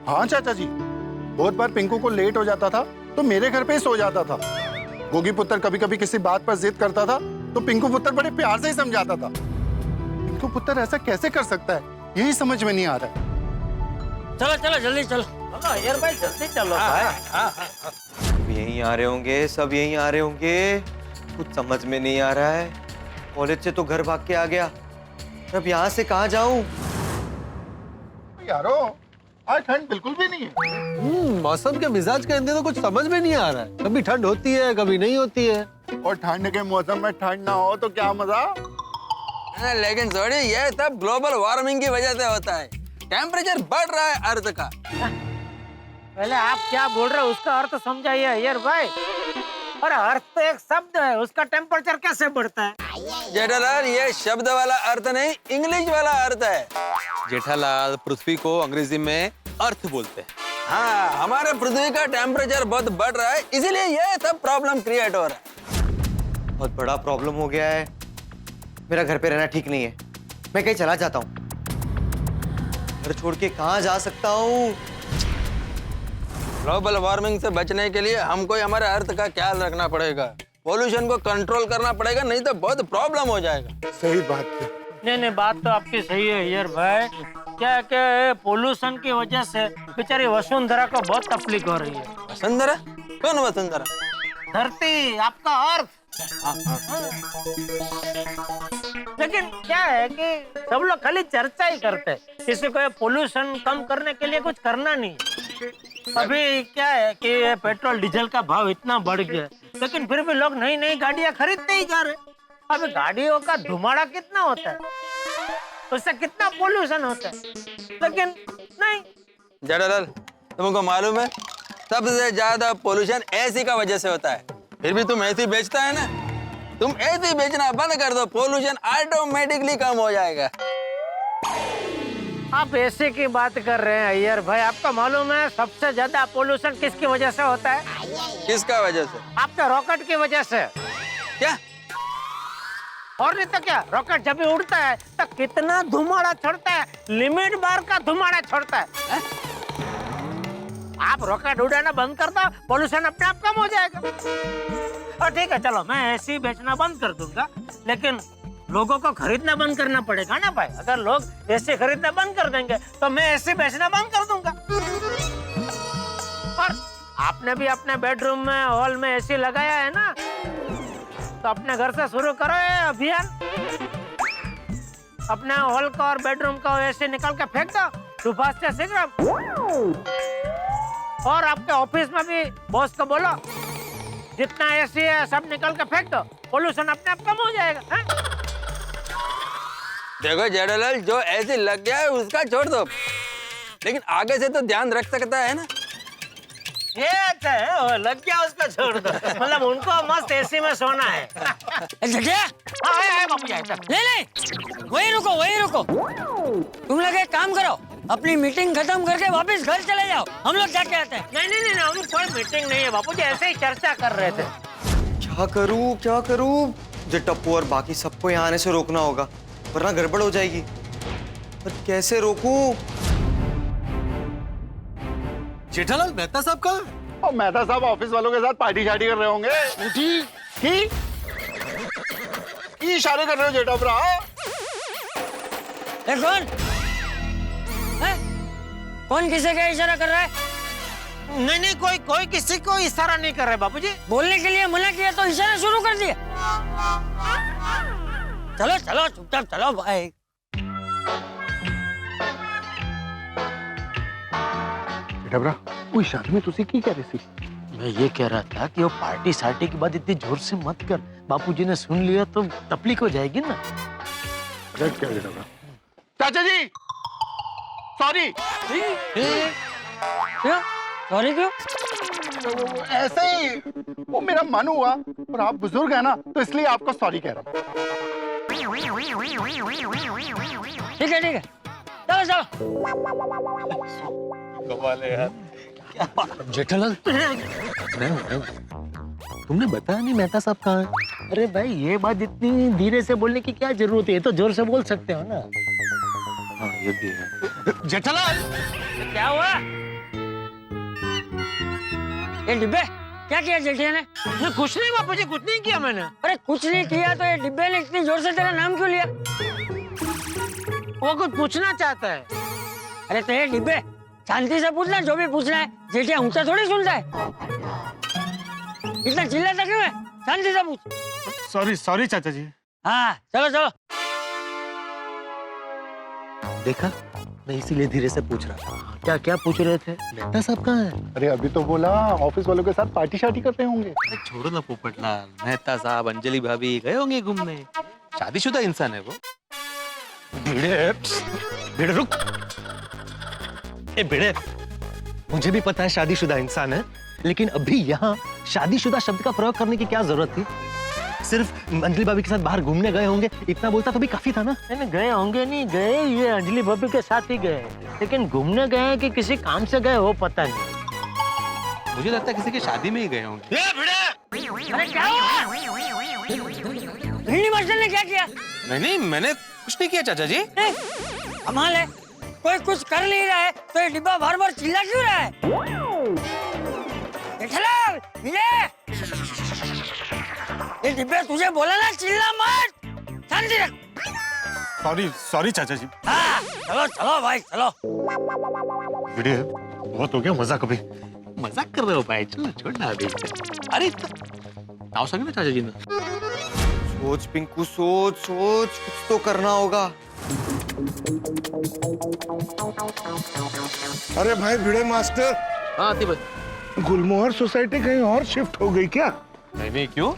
हाँ चाचा जी, बहुत बार पिंकू को लेट हो जाता था तो मेरे घर पे ही सो जाता था। गोगी पुत्र कभी कभी किसी बात पर जिद करता था तो पिंकू पुत्र बड़े प्यार से ही समझाता था। पिंकू पुत्र ऐसा कैसे कर सकता है, यही समझ में नहीं आ रहा है। चलो चलो जल्दी चलो। यार भाई जल्दी चलो भाई। सब यहीं आ रहे होंगे, सब यहीं आ रहे होंगे, कुछ समझ में नहीं आ रहा है। कॉलेज से तो घर भाग के आ गया, अब यहाँ से कहाँ जाऊं? यारो, आज ठंड बिल्कुल भी नहीं है। मौसम के मिजाज के अंदर तो कुछ समझ में नहीं आ रहा है, कभी ठंड होती है कभी नहीं होती है। और ठंड के मौसम में ठंड ना हो तो क्या मजा। लेकिन जोड़ी ये सब ग्लोबल वार्मिंग की वजह से होता है। टेम्परेचर बढ़ रहा है अर्थ का। पहले आप क्या बोल रहे हो उसका अर्थ समझाइए अय्यर भाई। और अर्थ तो एक शब्द है, उसका टेम्परेचर कैसे बढ़ता है? जेठालाल ये शब्द वाला अर्थ नहीं, इंग्लिश वाला अर्थ है। जेठालाल, पृथ्वी को अंग्रेजी में अर्थ बोलते हैं। हाँ, हमारे पृथ्वी का टेम्परेचर बहुत बढ़ रहा है, इसीलिए ये सब प्रॉब्लम क्रिएट हो रहा है। बहुत बड़ा प्रॉब्लम हो गया है। मेरा घर पे रहना ठीक नहीं है, मैं कहीं चला जाता हूँ। घर छोड़ के कहाँ जा सकता हूँ? ग्लोबल वार्मिंग से बचने के लिए हमको हमारे अर्थ का ख्याल रखना पड़ेगा, पोल्यूशन को कंट्रोल करना पड़ेगा, नहीं तो बहुत प्रॉब्लम हो जाएगा। सही बात है। नहीं, बात तो आपकी सही है अय्यर भाई। क्या क्या पोल्यूशन की वजह से बेचारी वसुंधरा को बहुत तकलीफ हो रही है। वसुंधरा? कौन वसुंधरा? धरती, आपका अर्थ। लेकिन क्या है कि सब लोग खाली चर्चा ही करते हैं, किसी को पोल्यूशन कम करने के लिए कुछ करना नहीं। अभी क्या है कि पेट्रोल डीजल का भाव इतना बढ़ गया, लेकिन फिर भी लोग नई नई गाड़ियां खरीदते ही जा रहे। अभी गाड़ियों का धुमाड़ा कितना होता है, उससे कितना पोल्यूशन होता है, लेकिन नहीं। जेठालाल, तुमको मालूम है सबसे ज्यादा पोल्यूशन एसी का वजह से होता है, फिर भी तुम एसी बेचता है ना। तुम एसी बेचना बंद कर दो, पोल्यूशन ऑटोमेटिकली कम हो जाएगा। आप एसी की बात कर रहे हैं अय्यर भाई। आपका मालूम है सबसे ज्यादा पोल्यूशन किसकी वजह से होता है? किसका वजह से? आपके रॉकेट की वजह से। क्या? और नहीं तो क्या, रॉकेट जब भी उड़ता है तो कितना धुमाड़ा छोड़ता है, लिमिट बार का धुमाड़ा छोड़ता है। आप रॉकेट उड़ाना बंद कर दो, पोल्यूशन अपने आप कम हो जाएगा। और ठीक है, चलो मैं एसी बेचना बंद कर दूंगा, लेकिन लोगों को खरीदना बंद करना पड़ेगा ना भाई। अगर लोग एसी खरीदना बंद कर देंगे तो मैं एसी बेचना बंद कर दूंगा। और आपने भी अपने बेडरूम में, हॉल में एसी लगाया है ना, तो अपने घर से शुरू करो ये अभियान। अपने हॉल का और बेडरूम का एसी निकाल के फेंक दो, सुभाष से शीघ्र। और आपके ऑफिस में भी बॉस को बोलो जितना एसी है सब निकाल के फेंक दो, पोल्यूशन अपने आप कम हो जाएगा। है? देखो जेठालाल, जो ऐसे लग गया है उसका छोड़ दो, लेकिन आगे से तो ध्यान रख सकता है ना। ये अच्छा है, लग गया उसका छोड़ दो, मतलब उनको मस्त एसी में सोना है। बाबू ले वही रुको। तुम लोग एक काम करो, अपनी मीटिंग खत्म करके वापस घर चले जाओ, हम लोग जाके आते हैं। नहीं, हम कोई मीटिंग नहीं है बापू जी, ऐसे ही चर्चा कर रहे थे। क्या करूं? मुझे टप्पू और बाकी सबको यहाँ आने से रोकना होगा, वरना गड़बड़ हो जाएगी। पर कैसे रोकूं? जेठालाल, मेहता साहब कहाँ हैं? और मेहता साहब ऑफिस वालों के साथ पार्टी शार्टी कर रहे होंगे। की इशारे कर रहे हो जेठा भरा? कौन है? कौन किसे क्या इशारा कर रहा है? नहीं, कोई किसी को इशारा नहीं कर रहे बापूजी। बोलने के लिए मना किया तो इशारा शुरू कर दिया। चलो चुपचाप चलो भाई। डबरा, वो इशारे में तुसी की कह रही थी? मैं ये कह रहा था कि वो पार्टी सार्टी के बाद इतनी जोर से मत कर, बापूजी ने सुन लिया तो तकलीफ हो जाएगी ना। चाचा जी, सॉरी। सॉरी क्यों? ऐसे ही वो मेरा मन हुआ, और आप बुजुर्ग है ना, तो इसलिए आपको सॉरी कह रहा हूँ। ठीक है, चलो। कमाल है यार। जेठालाल, तुमने बताया नहीं मेहता साहब कहाँ है? अरे भाई, ये बात इतनी धीरे से बोलने की क्या जरूरत है, ये तो जोर से बोल सकते हो ना। हाँ, ये भी है। जेठालाल, क्या हुआ? ये डिब्बे क्या किया जेठिया ने? कुछ नहीं बापूजी, कुछ नहीं किया मैंने। अरे कुछ नहीं किया तो ये डिब्बे ने इतनी जोर से तेरा नाम क्यों लिया? वो कुछ पूछना चाहता है। अरे तो ये डिब्बे शांति से पूछना, जो भी पूछना है। जेठिया ऊंचा थोड़ी सुनता है, इतना चिल्लाता क्यों है? शांति से पूछ। सॉरी चाचा जी। हाँ, चलो। देखा, मैं इसीलिए धीरे से पूछ रहा था। क्या पूछ रहे थे? मेहता साहब कहाँ है? अरे अभी तो बोला ऑफिस वालों के साथ पार्टी शार्टी करते होंगे। छोड़ो ना पोपटलाल, मेहता साहब, अंजलि भाभी गए होंगे घूमने। शादीशुदा इंसान है वो। भिड़े, भिड़े रुक। ए भिड़े, मुझे भी पता है शादीशुदा इंसान है, लेकिन अभी यहाँ शादीशुदा शब्द का प्रयोग करने की क्या जरूरत थी? सिर्फ अंजलि भाभी के साथ बाहर घूमने गए होंगे, इतना बोलता तो भी काफी था ना। नहीं गए होंगे, नहीं गए, ये अंजलि भाभी के साथ ही गए, लेकिन घूमने गए हैं कि किसी काम से गए वो पता नहीं। मुझे लगता है किसी की शादी में ही गए होंगे। अरे क्या हुआ? भिंडी मास्टर ने क्या किया? नहीं, मैंने कुछ नहीं किया चाचा जी। कमाल है, कोई कुछ कर नहीं रहा है तो ये डिब्बा बार बार चिल्ला क्यों रहा है? ये डिब्बे तुझे बोला ना चिल्ला मत, शांति रख। सॉरी चाचा जी। हाँ, चलो चलो भाई चलो। भिड़े, बहुत हो गया मजाक अभी। मजाक कर रहे हो भाई, चलो छोड़ना अभी। अरे आओ संग ना चाचा जी ने। सोच पिंकू, सोच सोच, कुछ तो करना होगा। अरे भाई भिड़े मास्टर। हाँ आती भाई। गुलमोहर सोसाइटी कहीं और शिफ्ट हो गई क्या? नहीं क्यों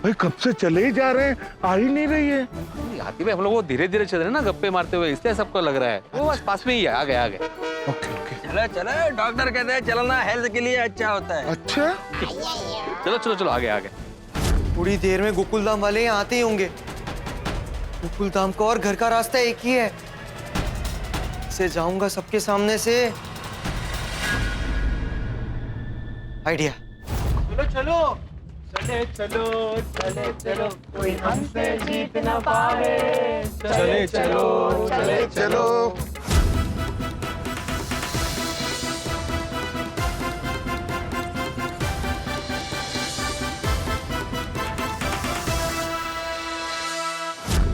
भाई, कब से चले ही जा रहे हैं, आ ही नहीं रही है। आती भाई, हम लोग वो धीरे धीरे चल रहे हैं ना गप्पे मारते हुए, इसलिए सबको लग रहा है वो बस पास में ही है। आ गए चलो चलो, डॉक्टर कहते हैं चलना हेल्थ के लिए अच्छा होता है। अच्छा, चलो आगे। थोड़ी देर में गोकुलधाम वाले यहाँ आते ही होंगे। गोकुलधाम का और घर का रास्ता एक ही है, से जाऊंगा सबके सामने से। आइडिया। चलो कोई हमसे जीत ना पावे। चलो।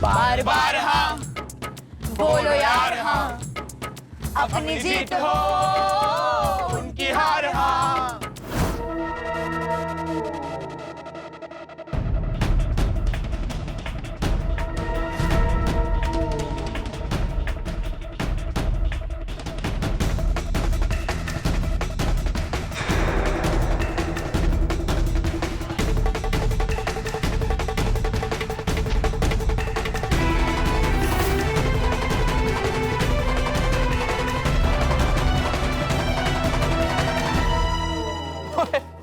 बार बार हाँ, बोलो यार हाँ, अपनी जीत हो उनकी हार हाँ।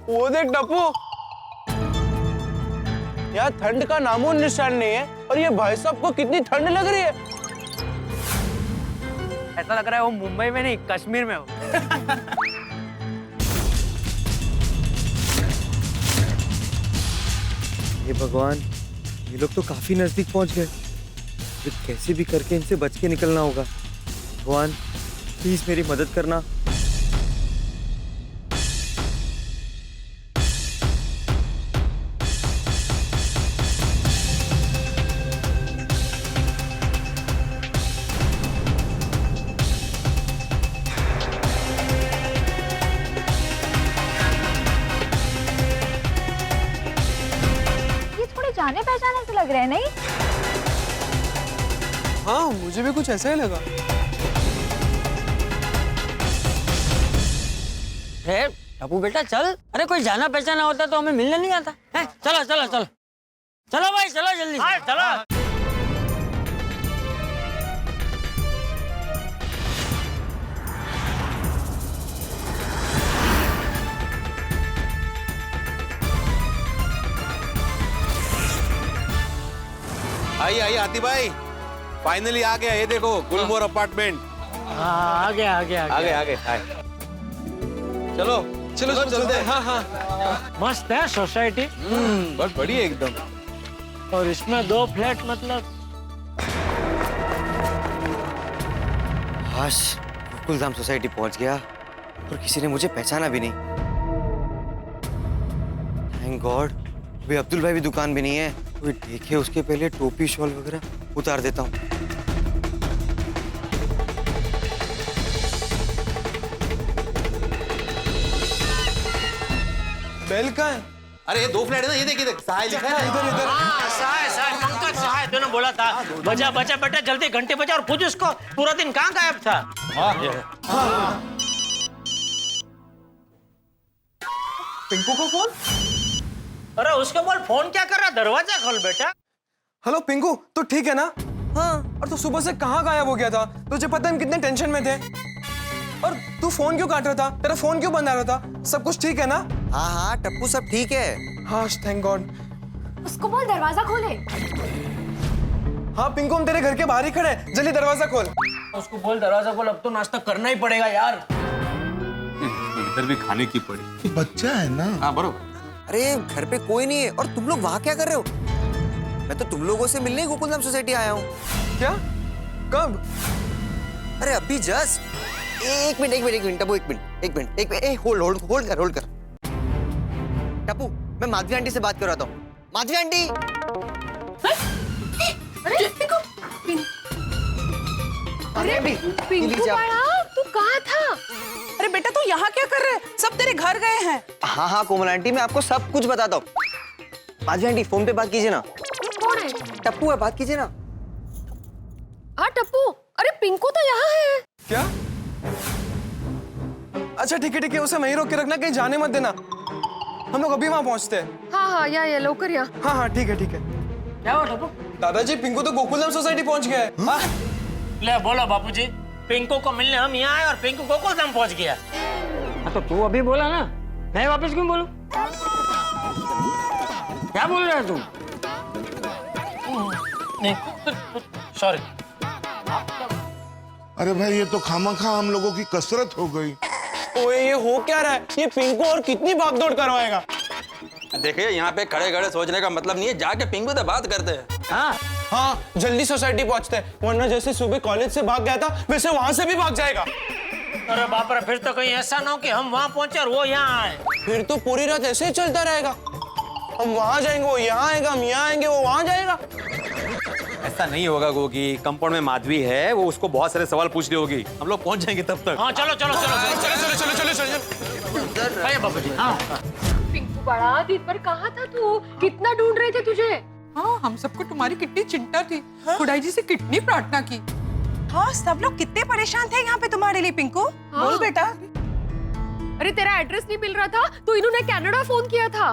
वो देख टप्पू, यहाँ ठंड का नामो निशान नहीं है, और ये भाई साहब को कितनी ठंड लग रही है। ऐसा लग रहा है वो मुंबई में नहीं कश्मीर में हो। ये भगवान, ये लोग तो काफी नजदीक पहुंच गए। कैसे भी करके इनसे बच के निकलना होगा। भगवान प्लीज मेरी मदद करना। जाने पहचाने से लग रहे हैं, नहीं? हाँ, मुझे भी कुछ ऐसा ही लगा। टप्पू बेटा चल, अरे कोई जाना पहचाना होता तो हमें मिलने नहीं आता है? चलो चलो चलो चलो भाई, चलो जल्दी चलो। आई आती भाई, फाइनली आ गया। ये देखो गुलमोहर अपार्टमेंट। हाँ, आ गया। आगे। चलो चलते हैं। हाँ मस्त है सोसाइटी, बहुत बढ़िया एकदम। और इसमें 2 फ्लैट मतलब। हाश, गोकुलधाम सोसाइटी पहुंच गया और किसी ने मुझे पहचाना भी नहीं। थैंक गॉड, अभी अब्दुल भाई भी दुकान भी नहीं है। कोई देखे उसके पहले टोपी शॉल वगैरह उतार देता हूँ। बेल कहाँ है? अरे ये 2 फ्लैट है ना, ये देख सहाय लिखा है। इधर। हाँ, सहाय पंकज सहाय दोनों बोला था। बजा बेटा जल्दी घंटे बजा और पूछ उसको पूरा दिन कहाँ गायब था। पिंकू को फोन? अरे उसको बोल फोन क्या कर रहा, दरवाजा खोल बेटा। हेलो पिंकू, तो ठीक है ना? हाँ। और तू सुबह से कहाँ गायब हो गया था? तुझे पता है हम कितने टेंशन में थे? और तू फोन क्यों काट रहा था? तेरा फोन क्यों बंद आ रहा था? सब कुछ ठीक है ना? हाँ हाँ टप्पू सब ठीक है। हाँ थैंक गॉड। उसको बोल दरवाजा खोले। हाँ पिंकू हम तेरे घर के बाहर ही खड़े हैं, जल्दी दरवाजा खोल। उसको बोल दरवाजा खोल, अब तो नाश्ता करना ही पड़ेगा यार। इधर भी खाने की पड़ी। बच्चा है ना। हाँ बरोबर। अरे घर पे कोई नहीं है और तुम लोग वहाँ क्या कर रहे हो? मैं तो तुम लोगों से मिलने गोकुलधाम सोसाइटी आया हूँ। क्या? कब? अरे अभी जस्ट। एक मिनट टप्पू, एक मिनट, होल्ड कर। टप्पू मैं माधवी आंटी से बात कर रहा था। माधवी आंटी। अरे पिंकू बड़ा, तू कहाँ था? अरे बेटा तू यहाँ क्या कर रहे हैं? सब तेरे घर गए हैं। हाँ हाँ कोमल आंटी मैं आपको सब कुछ बताता हूँ। माधवी आंटी फोन पे बात कीजिए ना। कौन है? टप्पू है, बात कीजिए ना। हाँ टप्पू, अरे पिंकू तो यहाँ है। क्या? अच्छा ठीक है, उसे वहीं रोक के रखना, कहीं जाने मत देना। हम लोग अभी वहाँ पहुँचते हैं। हाँ या लौकर या। हाँ ठीक है। क्या हुआ टप्पू? दादाजी पिंकू तो गोकुलधाम सोसाइटी पहुँच गया है। हाँ? ले बोलो बापूजी, पिंकू को मिलने हम यहाँ आए और पिंकू गोकुलधाम पहुँच गया। हाँ तो तू अभी बोला ना, मैं वापस क्यों बोलूं? क्या बोल रहा है तू? नहीं सॉरी। अरे भाई ये तो खामखा हम लोगों की कसरत हो गई। ओए ये हो क्या रहा है? ये पिंकू और कितनी भागदौड़ करवाएगा? देखिए यहाँ पे खड़े खड़े सोचने का मतलब नहीं है, जाके पिंकू से बात करते हैं। हाँ जल्दी सोसाइटी पहुंचते हैं, वरना जैसे सुबह कॉलेज से भाग गया था वैसे वहां से भी भाग जाएगा। अरे बाप रे, फिर तो कहीं ऐसा ना हो कि हम वहाँ पहुंचे और वो यहाँ आए। फिर तो पूरी रात ऐसे ही चलता रहेगा। हम वहां जाएंगे, वो यहाँ आएगा, हम यहाँ आएंगे, वो वहां जाएगा। ऐसा नहीं होगा गोगी, कंपाउंड में माधवी है, वो उसको बहुत सारे सवाल पूछ रही होगी। हम लोग पहुंच जाएंगे तब तक। हाँ चलो। बापूजी। हाँ पिंकू बड़ा, दिन भर कहाँ था तू? कितना ढूंढ रहे थे तुझे। हाँ हम सबको तुम्हारी कितनी चिंता थी। खुदाई जी से कितनी प्रार्थना की। हाँ सब लोग कितने परेशान थे यहाँ पे तुम्हारे लिए पिंकू। बोल बेटा। अरे तेरा एड्रेस नहीं मिल रहा था तो इन्होंने कनाडा फोन किया था।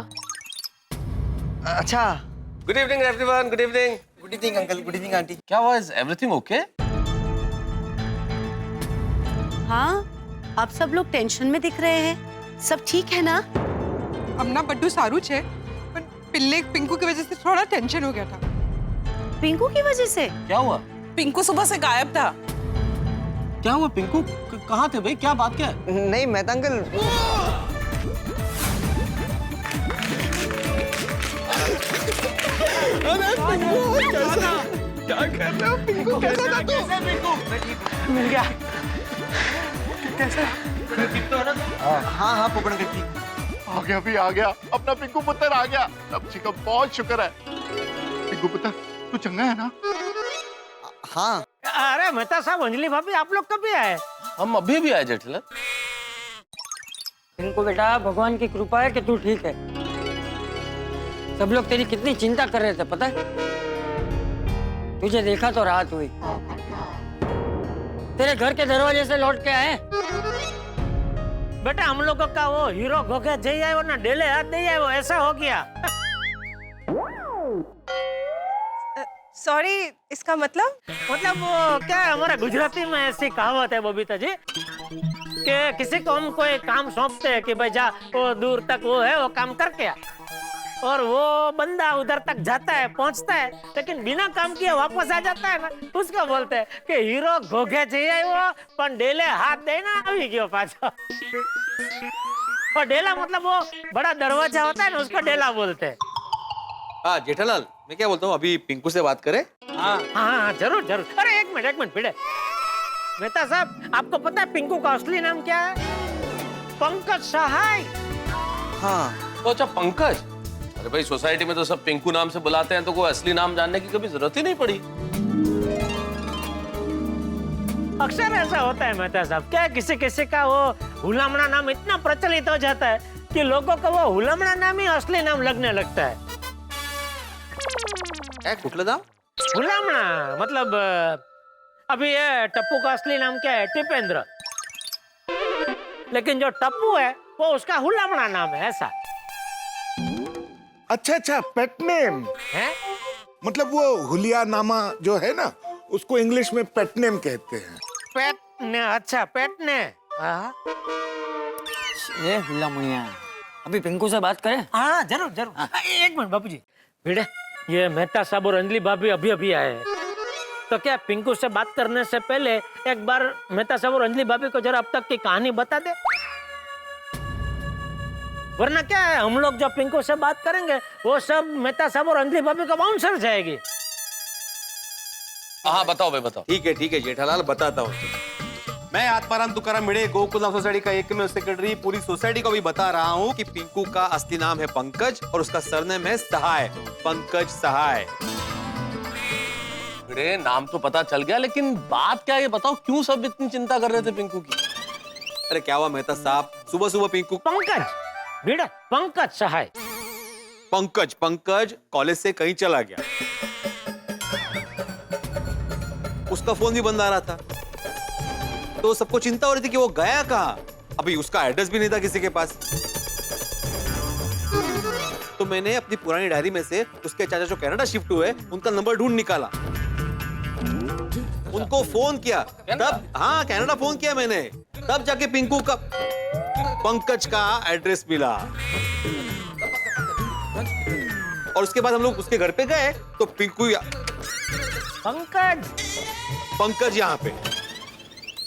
अच्छा good evening everyone, good evening. Good evening uncle, good evening aunty. क्या हुआ? Is everything okay? हाँ आप सब लोग टेंशन में दिख रहे हैं, सब ठीक है ना? अब ना बड्डू सारू छे, पर पिल्ले पिंकू की वजह से थोड़ा टेंशन हो गया था। पिंकू की वजह से? क्या हुआ? पिंकू सुबह से गायब था। क्या हुआ? पिंकू कहाँ थे भाई? क्या बात क्या है? नहीं मैं तो अंकल क्या कर रहे हो? पिंकू कैसा था तू? मिल गया। कैसा? हाँ पोपड़ अंकल ठीक। आ गया अपना पिंकू पुत्र आ गया। अब जी का बहुत शुक्र है। पिंकू पुत्र तू चंगा है ना? हाँ। अरे मेहता साहब, अंजलि भाभी, आप लोग कभी आए? हम अभी भी आए जेठलाल। इनको बेटा भगवान की कृपा है कि तू ठीक है। सब लोग तेरी कितनी चिंता कर रहे थे पता है? तुझे देखा तो राहत हुई। तेरे घर के दरवाजे से लौट के आए। बेटा हम लोगों का वो हीरो घोगे जई आए वरना डेले हाथ नहीं आए, वो ऐसा हो गया। सॉरी, इसका मतलब? मतलब वो क्या है, हमारा गुजराती में ऐसी कहावत है बबीता जी कि किसी को हम कोई काम सौंपते हैं कि भाई जा वो दूर तक वो है वो काम करके आ, और वो बंदा उधर तक जाता है, पहुंचता है, लेकिन बिना काम किए वापस आ जाता है ना, उसको बोलते हैं कि हीरो घोगे चाहिए वो पण डेले हाथ देना अभी गयो पाछो। और डेला मतलब वो बड़ा दरवाजा होता है ना, उसको डेला बोलते हैं। हाँ जेठालाल, मैं क्या बोलता हूँ, अभी पिंकू से बात करें? हाँ जरूर जरूर। अरे एक मिनट भिड़े। मेहता साहब, आपको पता है पिंकू का असली नाम क्या है? पंकज सहाय। हाँ। तो अच्छा पंकज। अरे भाई सोसाइटी में तो सब पिंकू नाम से बुलाते हैं, तो कोई असली नाम जानने की कभी जरूरत ही नहीं पड़ी। अक्सर ऐसा होता है मेहता साहब, क्या किसी किसी का वो हुलामड़ा नाम इतना प्रचलित हो जाता है कि लोगों को वो हुलामड़ा नाम ही असली नाम लगने लगता है। कुठलं नाम? हुलामड़ा मतलब अभी ये टप्पू का असली नाम क्या है? टिपेंद्र। लेकिन जो टप्पू है वो उसका हुलामड़ा नाम है, ऐसा। अच्छा पेट नेम है? मतलब वो हुलिया नामा जो है ना, उसको इंग्लिश में पेट नेम कहते हैं। पेट ने, अच्छा पेट ने। हाँ ये हुल्ला मुइया, अभी पिंकू से बात करें? हाँ जरूर जरूर। एक मिनट बापूजी, भिड़े ये मेहता साहब और अंजलि भाभी अभी अभी आए हैं, तो क्या पिंकू से बात करने से पहले एक बार मेहता साहब और अंजलि भाभी को जरा अब तक की कहानी बता दे, वरना क्या है हम लोग जो पिंकू से बात करेंगे वो सब मेहता साहब और अंजलि भाभी को बाउंसर जाएगी। हाँ बताओ भाई बताओ। ठीक है जेठालाल, बताता हूँ। मैं आत्माराम तुकाराम भिड़े गोकुलधाम सोसाइटी का एकमेव सेक्रेटरी पूरी सोसाइटी को भी बता रहा हूँ कि पिंकू का असली नाम है पंकज और उसका सरनेम है सहाय, पंकज सहाय। भिड़े नाम तो पता चल गया, लेकिन बात क्या है ये बताओ, क्यों सब इतनी चिंता कर रहे थे पिंकू की? अरे क्या हुआ मेहता साहब, सुबह सुबह पिंकू पंकज भिड़े, पंकज सहाय। पंकज कॉलेज से कहीं चला गया, उसका फोन भी बंद आ रहा था, तो सबको चिंता हो रही थी कि वो गया कहाँ। अभी उसका एड्रेस भी नहीं था किसी के पास, तो मैंने अपनी पुरानी डायरी में से उसके चाचा जो कनाडा शिफ्ट हुए उनका नंबर ढूंढ निकाला, उनको फोन किया, तब हाँ कनाडा फोन किया मैंने, तब जाके पिंकू का पंकज का एड्रेस मिला। और उसके बाद हम लोग उसके घर पे गए तो पिंकू पंकज यहाँ पे।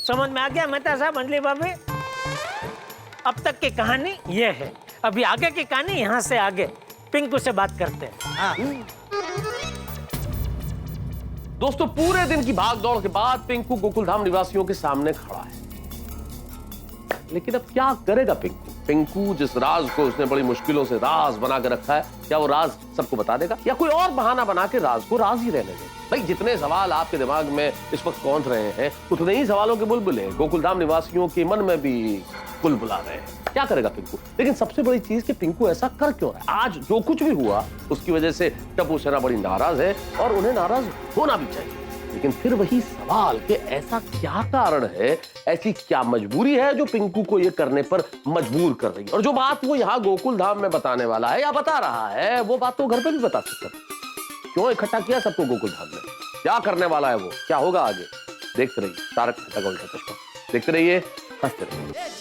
समझ में आ गया मेहता साहब, अंजलि भाभी? अब तक की कहानी ये है, अभी आगे की कहानी यहाँ से आगे पिंकू से बात करते हैं। हाँ। दोस्तों पूरे दिन की भागदौड़ के बाद पिंकू गोकुलधाम निवासियों के सामने खड़ा है, लेकिन अब क्या करेगा पिंकू? पिंकू जिस राज को उसने बड़ी मुश्किलों से राज बना के रखा है, क्या वो राज सबको बता देगा या कोई और बहाना बना के राज को राज ही रहने देगा? भाई जितने सवाल आपके दिमाग में इस वक्त कौंध रहे हैं, उतने ही सवालों के बुलबुले गोकुलधाम निवासियों के मन में भी बुलबुला रहे हैं। क्या करेगा पिंकू? लेकिन सबसे बड़ी चीज कि पिंकू ऐसा कर क्यों रहा है? आज जो कुछ भी हुआ उसकी वजह से टप्पू सेना बड़ी नाराज है और उन्हें नाराज होना भी चाहिए, लेकिन फिर वही सवाल कि ऐसा क्या कारण है, ऐसी क्या मजबूरी है जो पिंकू को ये करने पर मजबूर कर रही है? और जो बात वो यहाँ गोकुलधाम में बताने वाला है या बता रहा है, वो बात तो घर पे भी बता सकता है। क्यों इकट्ठा किया सबको गोकुलधाम में? क्या करने वाला है वो? क्या होगा आगे? देखते रहिए तारक मेहता का उल्टा चश्मा, देखते रहिए, हंसते रहिए।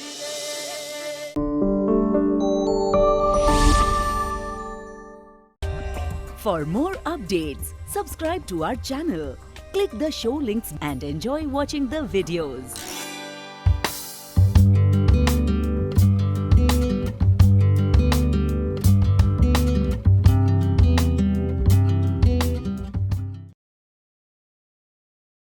For more updates, subscribe to our channel, click the show links and enjoy watching the videos.